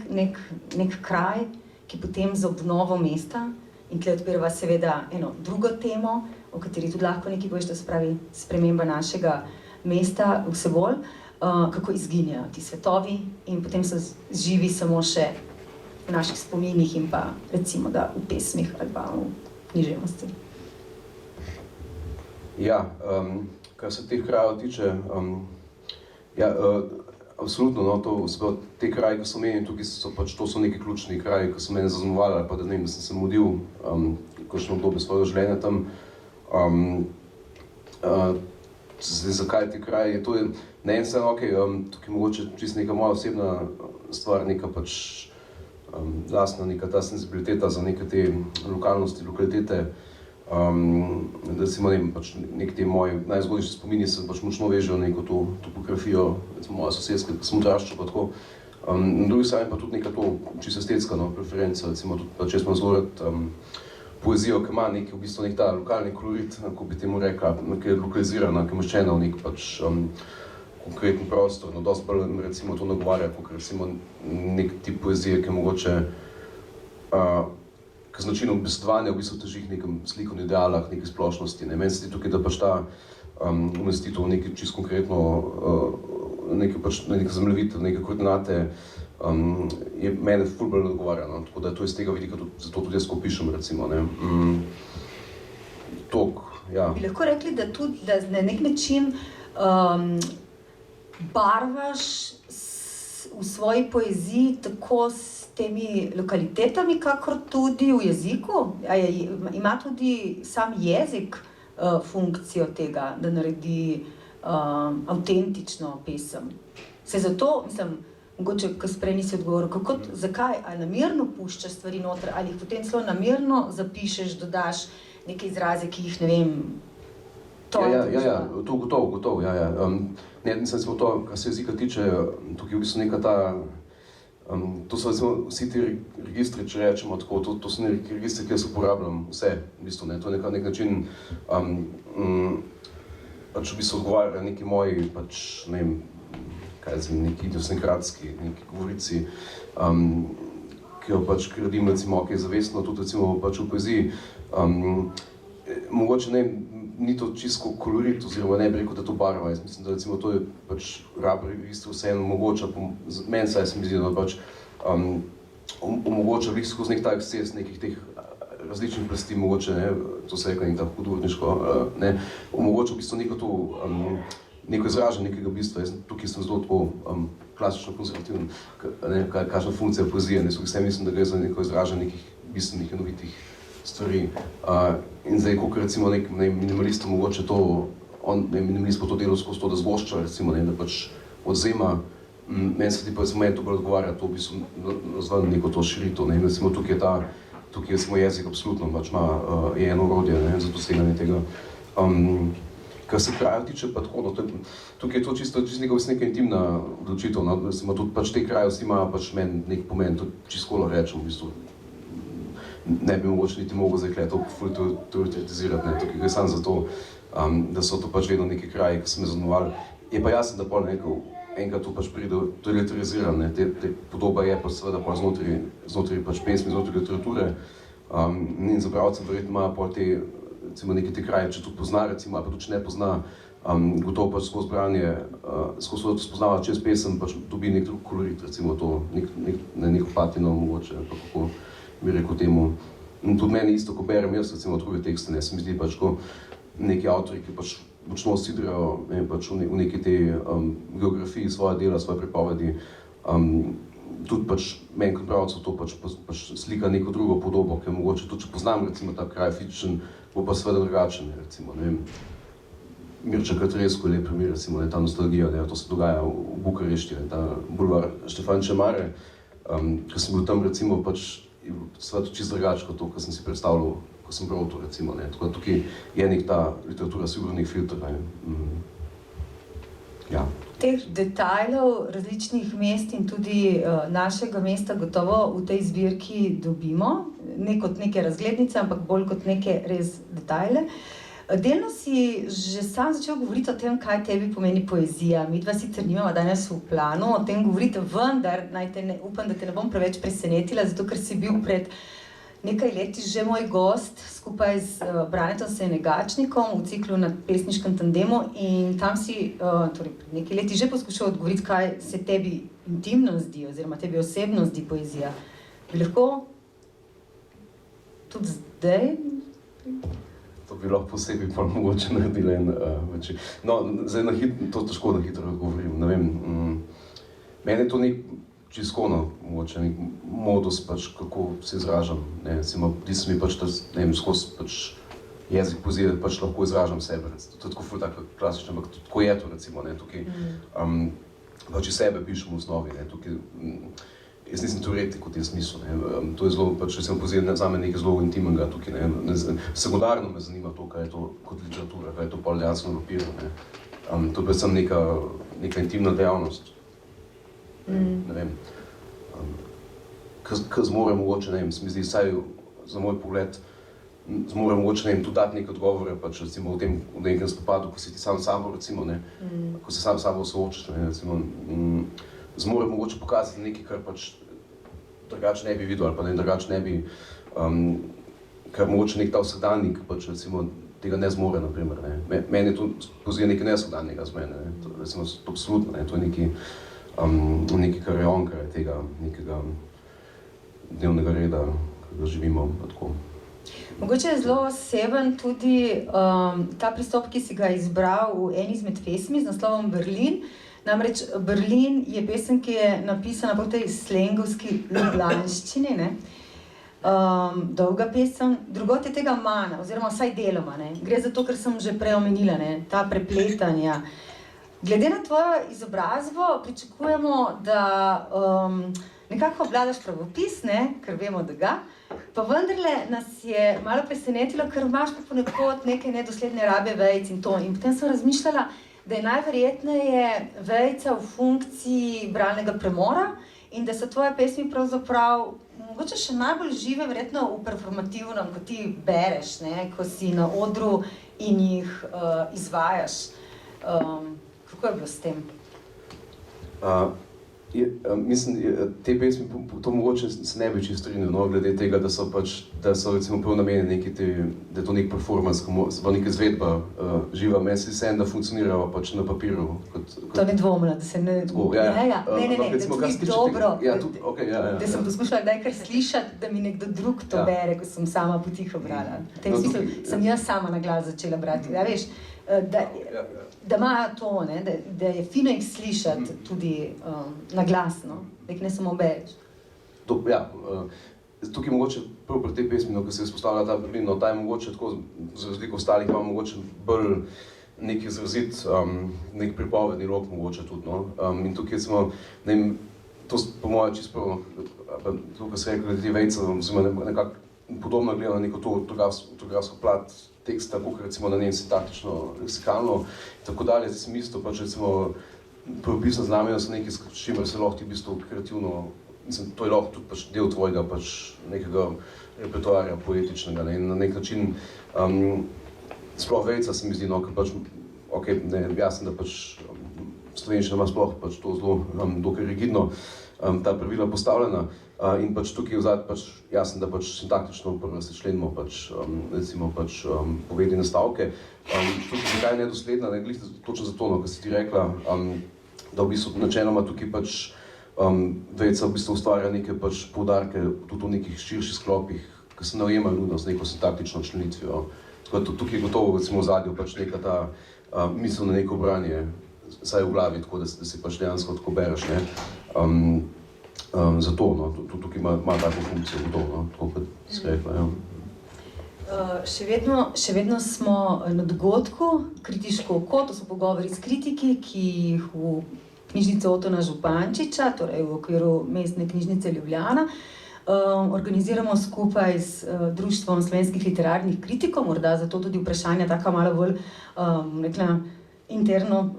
nek kraj, ki potem za obnovo mesta, in tle odpirava seveda eno drugo temo, o kateri tudi lahko nekaj poveš, to se pravi sprememba našega mesta vse bolj, kako izginjajo ti svetovi in potem so živi samo še v naših spominih in pa recimo da v pesmih ali pa v književnosti. Ja, kar se teh krajev tiče, absolutno, te kraji, ki so meni tukaj, to so neki ključni kraji, ki so mene zaznamovali, ali pa da ne vem, da sem se mudil kakšno obdobje svojega življenja tam. Zakaj ti kraji? To je na en strani, tukaj mogoče čisto neka moja osebna stvar, neka pač lastna neka ta senzibiliteta za neke te lokalnosti, lokalitete. Da recimo, ne vem, pač nek te moji najzgodnejši spomini se pač močno vežejo neko to topografijo, recimo moja sosedska, ki sem odraščal pa tako. Na drugi strani pa tudi neka to čisto estetska preferenca, recimo tudi pač jaz imam zelo rad poezijo, ki ima nek v bistvu nek ta lokalni kolorit, kako bi temu rekla, ki je lokalizirana, ki je umeščena v nek pač konkreten prostor, no dosti bolj recimo to nagovarja, kot recimo nek tip poezije, ki je mogoče k značinu obistovanja v bistvu teži k nekem slikovnih idealah, neke splošnosti. Meni se zdi tukaj, da pač ta umestitev v nekaj čisto konkretno, neke zemljevide, neke koordinate, je mene ful bolj nagovarja, no? Tako da to iz tega vidika, zato tudi jaz ko pišem, recimo, ne. Tok, ja. Bi lahko rekli, da tudi, da na nek način barvaš v svoji poeziji tako s temi lokalitetami, kakor tudi v jeziku? Ima tudi sam jezik funkcijo tega, da naredi avtentično pesem? Se zato, mislim, mogoče, ko prej nisi odgovoril, zakaj, ali namerno puščaš stvari noter, ali jih potem celo namerno zapišeš, dodaš neke izraze, ki jih, ne vem, Ja, to gotovo, ja. Ne, mislim, recimo to, kar se jezika tiče, tukaj v bistvu neka ta, to so recimo vsi ti registri, če rečemo tako, to so neki registri, ki jaz uporabljam vse, v bistvu, ne, to je nek način, pač v bistvu odgovarja neki moji, pač, ne vem, kaj zim, neki idiosynkratski, neki govorici, ki jo pač gradim, recimo, zavestno, tudi recimo pač v poeziji, mogoče, ne vem, ni to čisto kolorit, oziroma ne bi rekel, da to barva. Jaz mislim, da recimo to je pač rab registru vseeno omogoča, meni saj se mi zdi, da pač omogoča bih skozi nek ta eksces nekih teh različnih plasti, mogoče, ne, to se rekel, nek tako hudurniško, ne, omogoča v bistvu neko to, neko izražanje nekega bistva. Jaz tukaj sem zelo tako klasično konzervativen, ne, kakšna funkcija poezije, ne, vse mislim, da gre za neko izražanje nekih bistvenih, enovitih stvari. In zdaj, koliko recimo nek minimalist mogoče to, minimalist pa to delo skozi to, da zgošča, recimo, ne, da pač odzema, meni se ti pa meni to bolj odgovarja, to v bistvu nazval neko to širito, ne, recimo tukaj je ta, tukaj recimo jezik absolutno pač ima, je eno orodje, ne, za doseganje tega. Kar se krajev tiče pa tako, no, tukaj je to čisto neka intimna odločitev, no, recimo tudi pač te krajev vsi imajo pač meni nek pomen, to čisto rečem, v bistvu. Ne bi mogoče niti mogel zdaj to ful teoretizirati, ne, tukaj gre samo za to, da so to pač vedno neki kraji, ki so me zaznamovali. Je pa jasno, da pol enkrat to pač pride, to je literizirano, ne, te podoba je pa seveda pa znotraj pač pesmi, znotraj literature, in za bralca verjetno ima pol te, recimo neke te kraje, če to pozna, recimo, ali pa tudi če ne pozna, gotovo pač skozi branje, skozi to spoznava čez pesem, pač dobi nek drug kolorit, recimo to, neko patino mogoče, pa kako bi rekel temu. In tudi meni isto, ko berem jaz recimo druge tekste, ne, se mi zdi pač, ko neki avtori, ki pač močno sidrajo pač v neki te geografiji svoje dela, svoje pripovedi, tudi pač meni kot bralcu to pač slika neko drugo podobo, ki je mogoče tudi, če poznam recimo ta kraj fizičen, bo pa seveda drugačen, recimo, ne vem, Mirča Cătărescu je lep primer, recimo, ne, ta nostalgija, ne, to se dogaja v Bukarešti, ne, ta bulvar Štefanče Mare, ko sem bil tam recimo pač seveda čisto drugače kot to, kar sem si predstavljal, ko sem bral to, recimo, ne. Tako da tukaj je nek ta literatura sigurno nek filter, ne. Ja. Teh detajlov različnih mest in tudi našega mesta gotovo v tej zbirki dobimo, ne kot neke razglednice, ampak bolj kot neke res detajle. Delno si že sam začel govoriti o tem, kaj tebi pomeni poezija. Midva sicer nimava danes v planu o tem govoriti, vendar upam, da te ne bom preveč presenetila, zato ker si bil pred nekaj leti že moj gost skupaj z Branetom Senegačnikom v ciklu Na pesniškem tandemu in tam si torej pred nekaj leti že poskušal odgovoriti, kaj se tebi intimno zdi oziroma tebi osebno zdi poezija. Bi lahko tudi zdaj? To bi lahko posebej pa mogoče naredila en večer. No, zdaj to težko na hitro odgovorim, ne vem. Meni je to nek čisto mogoče nek modus pač, kako se izražam, ne, recimo, zdi se mi pač, da, ne vem, skozi pač jezik poezije pač lahko izražam sebe, to je tako ful tako klasično, ampak tako je to, recimo, ne, tukaj pač iz sebe pišem v osnovi, ne, tukaj, jaz nisem teoretik v tem smislu, ne, to je zelo, pač, recimo, poezija zame nekaj zelo intimnega tukaj, ne, sekundarno me zanima to, kaj je to kot literatura, kaj je to pol dejansko na papirju, ne, to je predvsem neka intimna dejavnost, ne vem, ko zmore mogoče, ne vem, se mi zdi, vsaj za moj pogled, zmore mogoče, ne vem, tudi dati neke odgovore, pač, recimo, v nekem spopadu, ko si ti sam sabo, recimo, ne, ko se sam sabo soočaš, ne, recimo, zmore mogoče pokazati nekaj, kar pač drugače ne bi videl, ali pa ne drugače ne bi, kar mogoče nek ta vsakdanjik, pač recimo tega ne zmore, naprimer, ne. Meni je to poezija nekaj nevsakdanjega z mene, ne, to, recimo, absolutno, ne, to je nekaj kar je onkraj tega nekega dnevnega reda, ki ga živimo, pa tako. Mogoče je zelo oseben tudi ta pristop, ki si ga izbral v eni izmed pesmi z naslovom Berlin. Namreč Berlin je pesem, ki je napisana po tej slengovski ljubljanščini, ne? Dolga pesem, drugot je tega manj, oziroma vsaj deloma, ne? Gre za to, kar sem že prej omenila, ne? Ta prepletanja. Glede na tvojo izobrazbo pričakujemo, da nekako obvladaš pravopis, ne? Ker vemo, da ga, pa vendarle nas je malo presenetilo, ker imaš pa ponekod neke nedosledne rabe vejic in to. In potem sem razmišljala, da je najverjetneje vejica v funkciji bralnega premora in da so tvoje pesmi pravzaprav mogoče še najbolj žive, verjetno v performativnem, ko ti bereš, ne, ko si na odru in jih izvajaš. Kako je bilo s tem? Mislim, te pesmi, to mogoče se ne bi čisto strinjal, no, glede tega, da so recimo prav namenjeni neki da je to nek performance, neka izvedba živa. Meni se zdi, da funkcionirajo pač na papirju. To ne dvomila, da se ne... Ne, da tudi dobro, da sem poskušala kdaj kar slišati, da mi nekdo drug to bere, ko sem sama potiho brala. V tem smislu sem jaz sama na glas začela brati, ja, veš, da ima to, ne, da je fino jih slišati tudi na glasno, da jih ne samo bereš. Ja, tukaj mogoče prav pri tej pesmi, ko se je izpostavila ta Berlin, no, ta je mogoče tako, za razliko ostalih, ima mogoče bolj nek izrazit, nek pripovedni rok mogoče tudi, no. In tukaj smo, ne vem, to po moje čisto prvo, to, kar se rekel, glede vejca, oziroma nekako podobno gleda na neko to ortografsko plat teksta, kakor recimo na njen sintaktično, leksikalno in tako dalje. Zdaj sem isto, pač recimo pravopisna znamenja so nekaj, s čimer se lahko ti v bistvu kreativno, mislim, to je lahko tudi pač del tvojega pač nekega repertoarja poetičnega, ne, in na nek način sploh vejca se mi zdi, no, ker pač, okej, ne, jasno, da pač slovenščina ima sploh pač to zelo dokaj rigidno ta pravila postavljena in pač tukaj vzad pač jasno, da pač sintaktično prvo se členimo pač recimo pač povedni nastavke. Tukaj zakaj je nedosledna, ne, glih točno zato, no, ko si ti rekla, da v bistvu načeloma tukaj pač vejca v bistvu ustvarja neke pač poudarke tudi v nekih širših sklopih, ki se naujema nujno z neko sintaktično členitvijo. Tako da tukaj je gotovo recimo v zadju pač neka ta misel na neko branje, saj v glavi, tako da si pač dejansko tako bereš, ne. Zato, no, tukaj ima tako funkcijo gotovo, no, tako kot si rekla, ja. Še vedno smo na dogodku Kritiško oko, to so pogovori s kritiki, ki jih v knjižnici Otona Župančiča, torej v okviru Mestne knjižnice Ljubljana, organiziramo skupaj z Društvom slovenskih literarnih kritikov, morda zato tudi vprašanja taka malo bolj, rekla, interno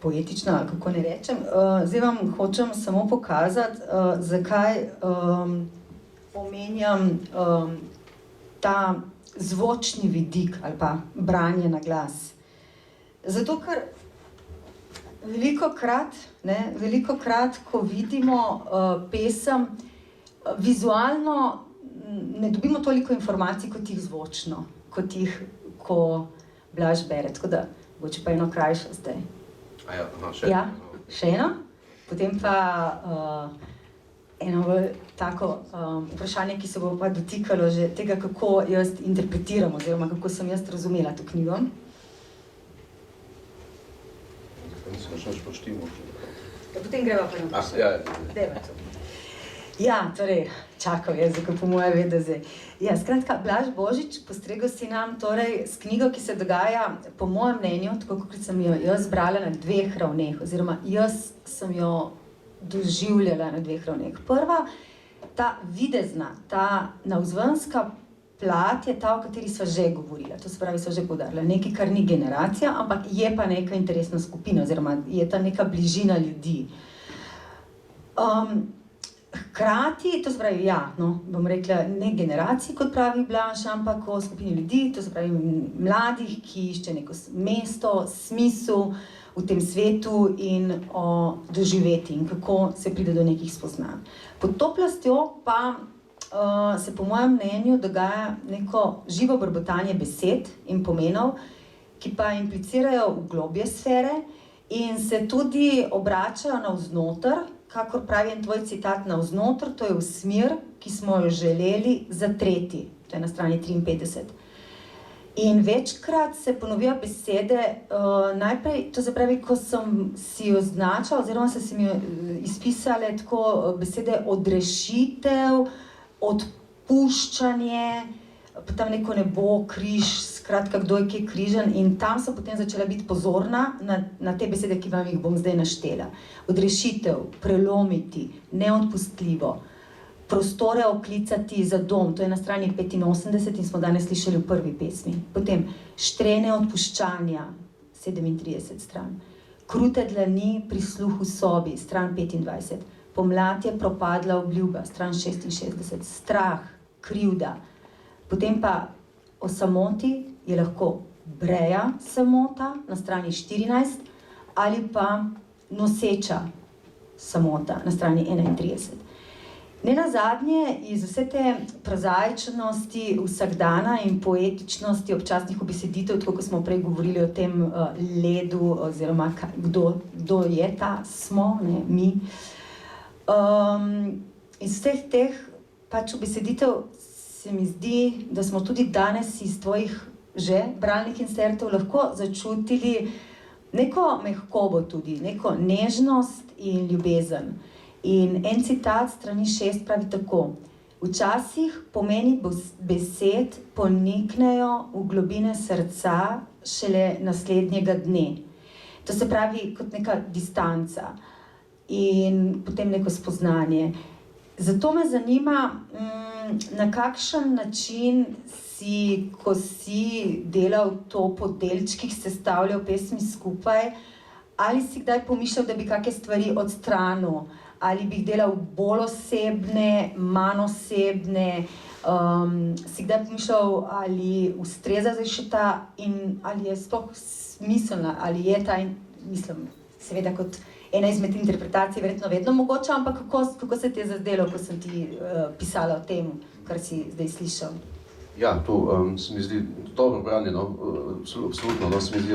poetična, ali kako ne rečem. Zdaj vam hočem samo pokazati, zakaj omenjam ta zvočni vidik ali pa branje na glas. Zato, ker velikokrat, ko vidimo pesem, vizualno ne dobimo toliko informacij, kot jih zvočno, kot jih, ko Blaž bere. Tako da, mogoče pa eno krajšo zdaj. Ja, še eno? Potem pa eno tako vprašanje, ki se bo pa dotikalo že tega, kako jaz interpretiram, oziroma kako sem jaz razumela to knjigo. Potem greva pa naprej. Ja, torej, čakal je, zakaj po moje vede zdaj. Ja, skratka, Blaž Božič postregel si nam torej s knjigo, ki se dogaja, po mojem mnenju, tako kot sem jo jaz brala na dveh ravneh, oziroma jaz sem jo doživljala na dveh ravneh. Prva, ta videzna, ta navzvenska plat je ta, o kateri sva že govorila, to se pravi, sva že poudarila, nekaj, kar ni generacija, ampak je pa neka interesna skupina, oziroma je ta neka bližina ljudi. Hkrati, to se pravi, ja, no, bom rekla, ne generaciji, kot pravi Blaž, ampak o skupini ljudi, to se pravi mladih, ki išče neko mesto, smisel v tem svetu in o doživeti in kako se pride do nekih spoznanj. Pod to plastjo pa se po mojem mnenju dogaja neko živo brbotanje besed in pomenov, ki pa implicirajo v globje sfere in se tudi obračajo navznoter, kakor pravi en tvoj citat, navznoter, to je v smer, ki smo jo želeli zatreti. To je na strani 53. In večkrat se ponovijo besede, najprej, to se pravi, ko sem si jo označila, oziroma so se mi izpisale tako besede odrešitev, odpuščanje, potem neko nebo, križ, skratka, kdo je kje križan, in tam sem potem začela biti pozorna na te besede, ki vam jih bom zdaj naštela. Odrešitev, prelomiti, neodpustljivo, prostore oklicati za dom, to je na strani 85 in smo danes slišali v prvi pesmi. Potem štrene odpuščanja, 37 stran. Krute dlani pri sluhu sobi, stran 25. Pomlad je propadla obljuba, stran 66. Strah, krivda. Potem pa o samoti je lahko breja samota na strani 14 ali pa noseča samota na strani 31. Nenazadnje, iz vse te prozaičnosti vsakdana in poetičnosti občasnih ubeseditev, tako kot smo prej govorili o tem ledu, oziroma kdo je ta smo, ne, mi. Iz vseh teh pač ubeseditev se mi zdi, da smo tudi danes iz tvojih že bralnih insertov lahko začutili neko mehkobo tudi, neko nežnost in ljubezen. In en citat strani 6 pravi tako: včasih pomeni besed poniknejo v globine srca šele naslednjega dne. To se pravi kot neka distanca in potem neko spoznanje. Zato me zanima, na kakšen način si, ko si delal to po delčkih, sestavljal pesmi skupaj, ali si kdaj pomišljal, da bi kakšne stvari odstranil, ali bi jih delal bolj osebne, manj osebne, si kdaj pomišljal, ali ustreza zdaj še ta in ali je sploh smiselna, ali je ta, mislim, seveda kot ena izmed interpretacij verjetno vedno mogoče, ampak kako se ti je zazdelo, ko sem ti pisala o tem, kar si zdaj slišal? Ja, to se mi zdi dobro branje, no, absolutno, no, se mi zdi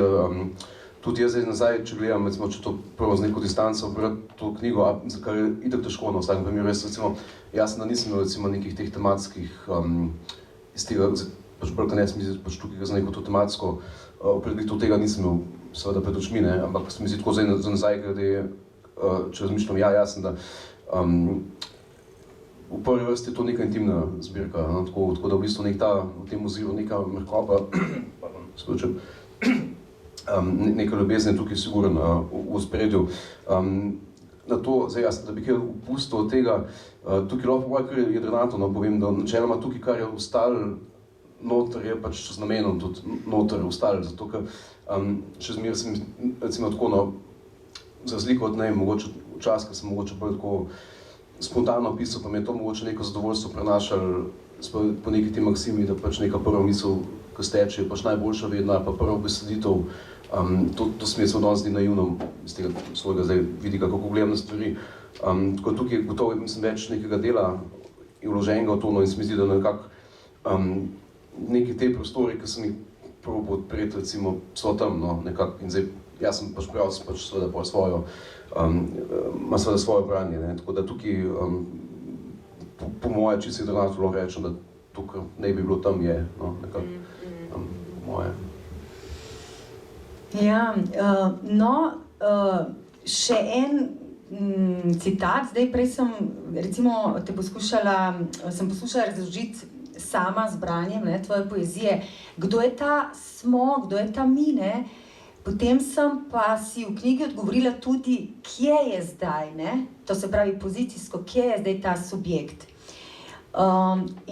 tudi jaz zdaj nazaj, če gledam, recimo, če to prvo z neko distanco brati to knjigo, kar je itak težko na vsakem primeru, recimo, jasno, da nisem imel recimo nekih teh tematskih, iz tega, pač bolj ne, se mi zdi, pač tukaj za neko to tematsko opredelitev tega nisem imel seveda pred očmi, ne, ampak se mi zdi tako zdaj za nazaj, glede, če razmišljam, jasno, da v prvi vrsti je to neka intimna zbirka, no, tako da v bistvu nek ta, v tem oziru neka mehkoba, sporočam, neka ljubezen je tukaj sigurno v ospredju. Na to, zdaj jasno, da bi kaj upustil od tega, tukaj lahko kar je jedrnato, no, povem, da načeloma tukaj, kar je ostalo noter, je pač z namenom tudi noter ostalo, zato ker še zmeraj sem, recimo tako, no, za razliko od, ne vem, mogoče včasih, ko sem mogoče bolj tako spontano pisal, pa mi je to mogoče neko zadovoljstvo prenašalo po neki tej maksimi, da pač neka prva misel, ko steče, je pač najboljša vedno, ali pa prva beseditev. To se mi je samo danes zdi naivno iz tega svojega zdaj vidika, kako gledam na stvari. Tako tukaj gotovo mislim več nekega dela je vloženega v to, no, in se mi zdi, da nekako neki te prostori, ki sem jih probal odpreti, recimo, so tam, no, nekako, in zdaj, jaz sem pač prav, sem pač seveda po svojo, ima seveda svoje branje, ne, tako da tukaj, po moje, čisto jedrnato lahko rečem, da tukaj ne bi bilo tam je, no, nekako, po moje. Ja, še en citat, zdaj prej sem, recimo, sem poskušala razložiti sama z branjem, ne, tvoje poezije, kdo je ta smo, kdo je ta mi, ne? Potem sem pa si v knjigi odgovorila tudi, kje je zdaj, ne? To se pravi pozicijsko, kje je zdaj ta subjekt.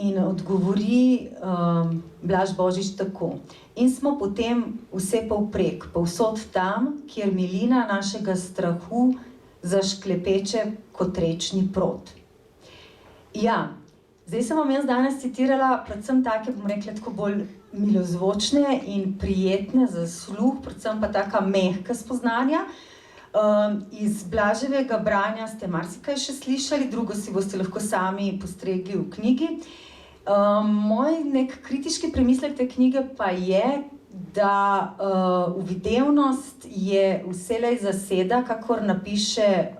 In odgovori Blaž Božič tako. In smo potem vse povprek, povsod tam, kjer milina našega strahu zašklepeče kot rečni prod. Ja, zdaj sem vam jaz danes citirala predvsem take, bom rekla, tako bolj milozvočne in prijetne za sluh, predvsem pa taka mehka spoznanja. Iz Blaževega branja ste marsikaj še slišali, drugo si boste lahko sami postregli v knjigi. Moj nek kritiški premislek te knjige pa je, da uvidevnost je vselej zaseda, kakor napiše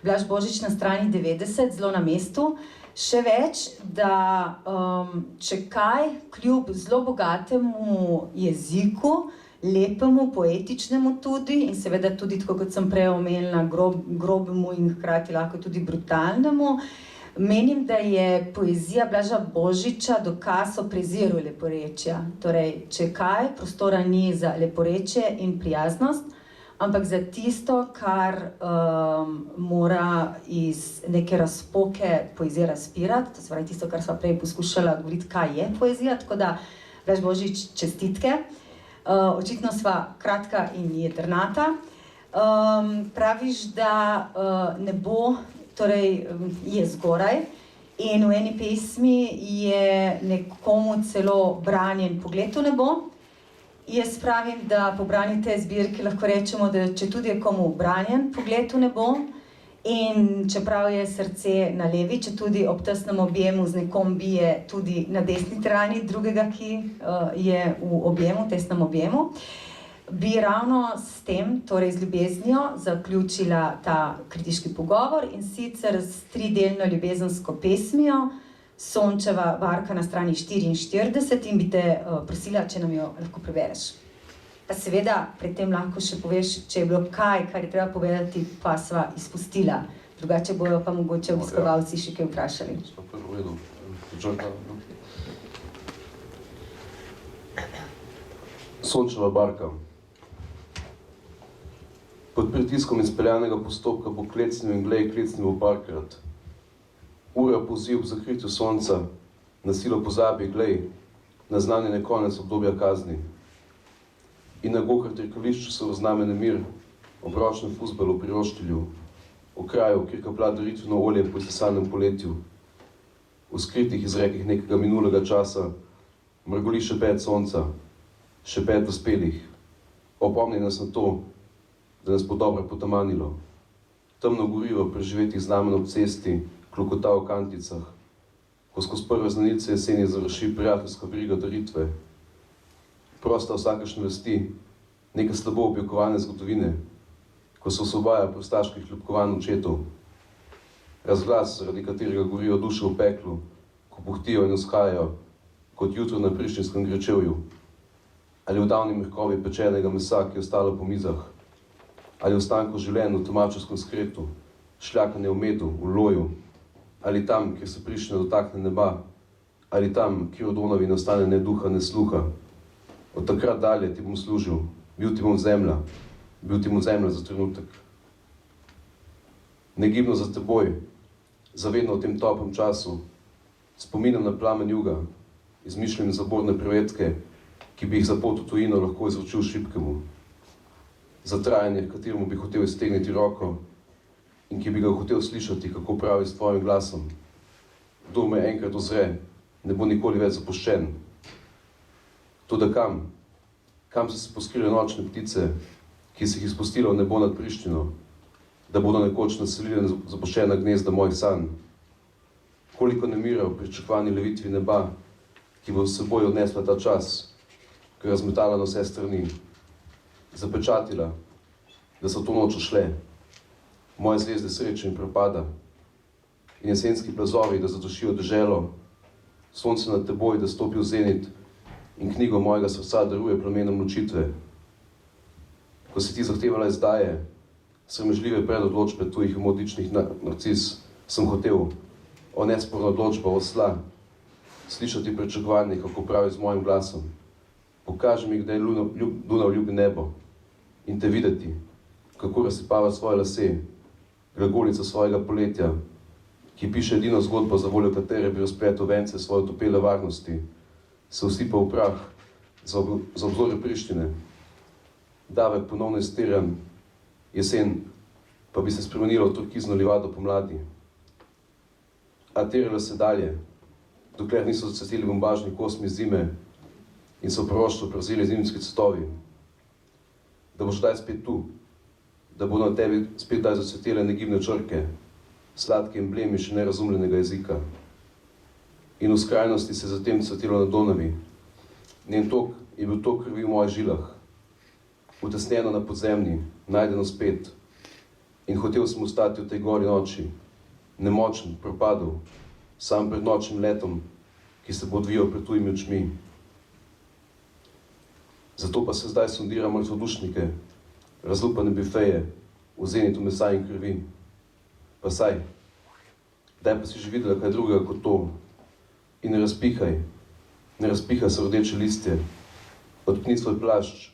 Blaž Božič na strani 90, zelo na mestu. Še več, da če kaj, kljub zelo bogatemu jeziku, lepemu, poetičnemu tudi in seveda tudi, tako kot sem prej omenila, grobemu in hkrati lahko tudi brutalnemu, menim, da je poezija Blaža Božiča dokaz o preziru leporečja. Torej, če kaj, prostora ni za leporečje in prijaznost, ampak za tisto, kar mora iz neke razpoke poezija razpirati, to se pravi tisto, kar sva prej poskušala odgovoriti, kaj je poezija, tako da Blaž Božič, čestitke. Očitno sva kratka in jedrnata. Praviš, da ne bo, torej je zgoraj in v eni pesmi je nekomu celo branjen pogled v nebo. Jaz pravim, da po branju te zbirke lahko rečemo, da če tudi je komu branjen pogled v nebo in čeprav je srce na levi, če tudi ob tesnem objemu z nekom bije tudi na desni strani drugega, ki je v objemu, tesnem objemu, bi ravno s tem, torej z ljubeznijo, zaključila ta kritiški pogovor in sicer s tridelno ljubezensko pesmijo Sončeva varka na strani 44 in bi te prosila, če nam jo lahko prebereš. Pa seveda, pred tem lahko še poveš, če je bilo kaj, kar je treba povedati, pa sva izpustila. Drugače bojo pa mogoče obiskovalci še kaj vprašali. Sončeva barka. Pod pritiskom izpeljanega postopka bo klecnil in glej, klecnil bo parkrat. Ura poziv v zakritju sonca, na silo pozabi, glej, naznanjen je konec obdobja kazni. In na gokar trkališču se vzname nemir, ob ročnem fuzbalu pri roštilju, v kraju, kjer kaplja daritveno olje po izsesanem poletju, v skritih izrekih nekega minulega časa, mrgoli šepet sonca, šepet dospelih, opomni nas na to, da nas bo dobro potamanilo. Temno gorivo preživetih znamen ob cesti, klokota v kanticah, ko skozi prve znanice jeseni završi prijateljska veriga daritve. Prosta vsakašne vesti, neke slabo objokovane zgodovine, ko se osvobaja prostaških ljubkovanj očetov, razglas, zaradi katerega gorijo duše v peklu, ko puhtijo in ushajajo, kot jutro na prištinskem grečevju, ali v davni mehkovi pečenega mesa, ki je ostalo po mizah, ali ostanko življenj v tomačevskem skretu, šljakanje v medu, v loju, ali tam, kjer se Priština dotakne neba, ali tam, kjer v Donavi ne ostane ne duha, ne sluha. Od takrat dalje ti bom služil, bil ti bom zemlja za trenutek. Negibno za teboj, zavedno v tem toplem času, spominjam na plamen juga, izmišljam zaborne privedke, ki bi jih za pot v tujino lahko izročil šibkemu. Za trajanje, kateremu bi hotel iztegniti roko in ki bi ga hotel slišati, kako pravi s tvojim glasom. Kdor me enkrat ozre, ne bo nikoli več zapuščen. Toda kam? Kam so se poskrile nočne ptice, ki si jih izpustila v nebo nad Prištino, da bodo nekoč naselile zapuščena gnezda mojih sanj? Koliko nemira v pričakovani levitvi neba, ki bo s seboj odnesla ta čas, ko je razmetala na vse strani, zapečatila, da so to noč ušle, moje zvezde sreče in propada, in jesenski plazovi, da zadušijo deželo, sonce nad teboj, da stopi v zenit, in knjigo mojega srca daruje plamenom ločitve. Ko si ti zahtevala izdaje, sramežljive predodločbe tujih modičnih narcis, sem hotel, o nesporna odločba osla, slišati pričakovanje, kako pravi z mojim glasom. Pokaži mi, kdaj je Dunav ljubi nebo, in te videti, kako razsipava svoje lase, glagolica svojega poletja, ki piše edino zgodbo, za voljo katere bi razpletel vence svoje utopele varnosti, se usipa v prah za obzorje Prištine. Davek ponovno izterjan, jesen pa bi se spremenila v turkizno livado pomladi. A terjala se dalje, dokler niso zacvetili bombažni kosmi zime in so proroštvo prevzeli zimski cvetovi. Da boš daj spet tu, da bodo na tebi spet daj zacvetele negibne črke, sladki emblemi še nerazumljenega jezika. In v skrajnosti se je zatem cvetilo na Donavi. Njen tok je bil tok krvi v mojih žilah, utesnjeno na podzemni, najdeno spet. In hotel sem ostati v tej gori noči, nemočen, propadel, sam pred nočnim letom, ki se bo odvijal pred tujimi očmi. Zato pa se zdaj sondira mrtvodušnike, razlupane bifeje, v zenitu mesa in krvi. Pa saj, kdaj pa si že videla kaj drugega kot to? In ne razpihaj se rdeče listje, odpni svoj plašč,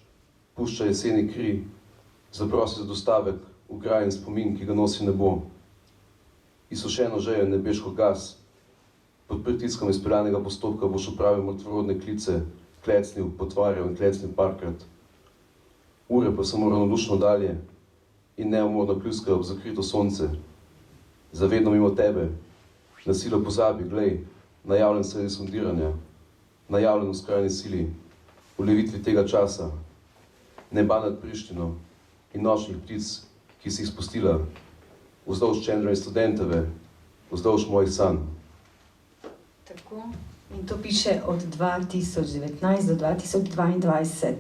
pušča jeseni kri, zaprosi za dostavek, ugrajen spomin, ki ga nosi nebo. Izsušeno žejo nebeško gas, pod pritiskom izpeljanega postopka boš opravil mrtvorodne klice, klecnil, potvarjal in klecnil parkrat. Ure pa samo ravnodušno dalje in neumorno pljuskajo ob zakrito sonce. Zavedno mimo tebe, na silo pozabi, glej, najavljen sredi sondiranja, najavljen v skrajni sili, v levitvi tega časa, neba nad Prištino in nočnih ptic, ki si jih spustila, vzdolž Čendra in Studentove, vzdolž mojih sanj. Tako. In to piše od 2019 do 2022,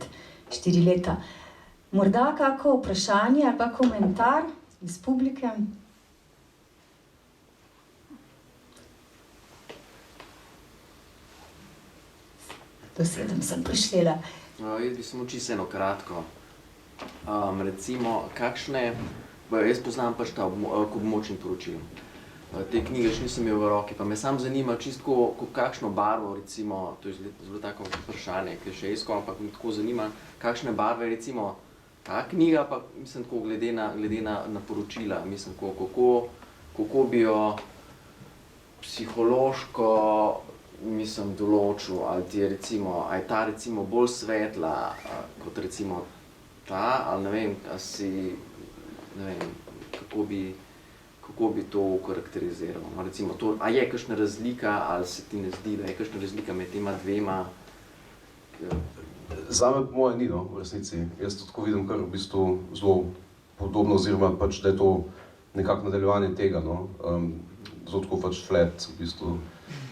4 leta. Morda kako vprašanje ali pa komentar iz publike? Do 7 sem prišlela. Jaz bi samo čisto eno kratko. Recimo, kakšne, jaz poznam pač ta območni poročil. Te knjige še nisem imel v roki, pa me sam zanima čisto kakšno barvo, recimo, to je zelo tako vprašanje, klišejsko, ampak me tako zanima, kakšne barve, recimo, ta knjiga, pa mislim tako glede na poročila, mislim, kako bi jo psihološko, mislim, določil, ali ti je recimo, a je ta recimo bolj svetla, kot recimo ta, ali ne vem, ne vem, kako bi to karakteriziral. Recimo to, a je kakšna razlika, ali se ti ne zdi, da je kakšna razlika med tema dvema? Zame po moje ni, no, v resnici. Jaz to tako vidim, kar v bistvu zelo podobno, oziroma pač, da je to nekako nadaljevanje tega, no. Zelo tako pač flat, v bistvu.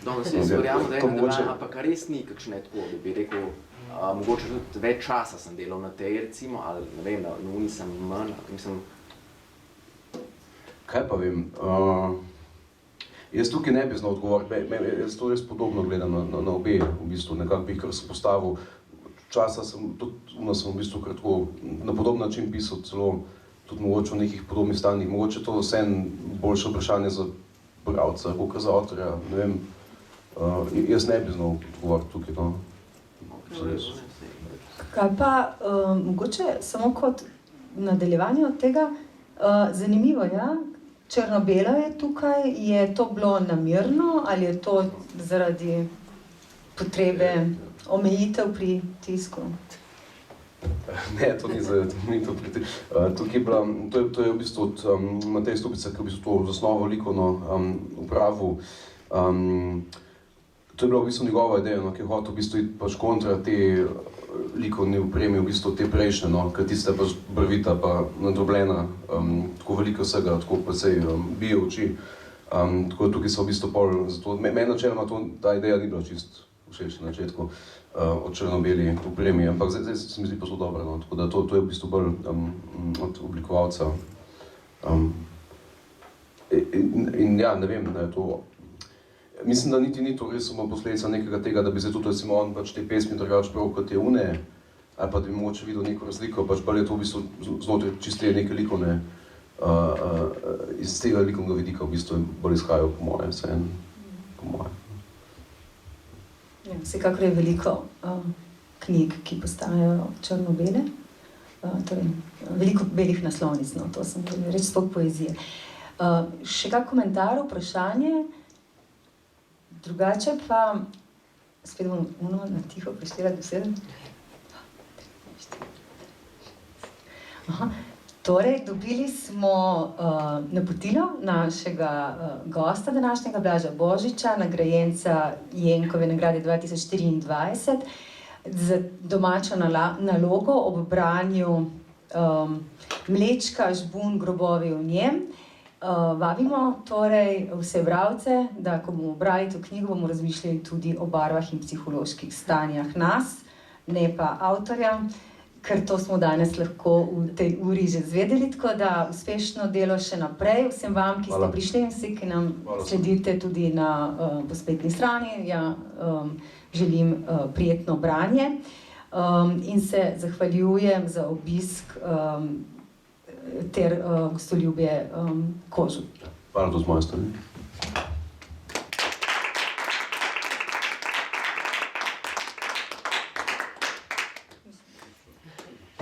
Danes jaz verjamem, da je nadaljevanje, ampak res ni kakšne tako, da bi rekel, mogoče tudi več časa sem delal na tej, recimo, ali ne vem, na uni sem manj, mislim... Kaj pa vem? Jaz tukaj ne bi znal odgovoriti, jaz to res podobno gledam na obe, v bistvu, nekako bi kar se postavil. Časa sem, tudi sem v bistvu kratko na podoben način pisal, celo tudi mogoče v nekih podobnih stanjih. Mogoče to vseeno boljše vprašanje za bralca, kot za avtorja, ne vem. Jaz ne bi znal odgovoriti tukaj, no. Kaj pa, mogoče samo kot nadaljevanje od tega, zanimivo, ja? Črno-belo je tukaj, je to bilo namerno ali je to zaradi potrebe omejitev pri tisku? Ne, to ni zaradi omejitev pri tisku. Tukaj je bila, to je v bistvu od Mateja Stupica, ki je v bistvu to zasnovo likovno upravil. To je bila v bistvu njegova ideja, no, ki je hotel v bistvu iti pač kontra te likovne opreme, v bistvu te prejšnje, no, ker tista pač barvita pa nadrobljena, tako veliko vsega, tako precej bije oči. Tako tukaj so v bistvu pol, zato meni načeloma ta ideja ni bila čisto všeč na začetku o črno-beli opremi, ampak zdaj se mi zdi pa zelo dobro, no, tako da to je v bistvu bolj od oblikovalca. In ja, ne vem, da je to. Mislim, da niti ni to res samo posledica nekega tega, da bi zdaj tudi recimo on pač te pesmi drugače prav kot je une, ali pa da bi mogoče videl neko razliko, pač bolj je to v bistvu znotraj čiste neke likovne, iz tega likovnega vidika v bistvu bolj izhajajo po moje, vseeno, po moje. Ja, vsekakor je veliko knjig, ki postajajo črno-bele, torej veliko belih naslovnic, no, to sem reč sploh poezije. Še kak komentar, vprašanje? Drugače pa, spet bom na tiho preštela besede. Torej, dobili smo napotilo našega gosta današnjega, Blaža Božiča, nagrajenca Jenkove nagrade 2024, za domačo nalogo ob branju Mlečka, žbun, grobovi v njem. Vabimo torej vse bralce, da ko bomo brali to knjigo, bomo razmišljali tudi o barvah in psiholoških stanjah nas, ne pa avtorja, ker to smo danes lahko v tej uri že zvedeli, tako da uspešno delo še naprej vsem vam, ki ste prišli in vsi, ki nam sledite tudi na spletni strani. Ja, želim prijetno branje in se zahvaljujem za obisk ter gostoljubje Kožu. Hvala tudi z moje strani.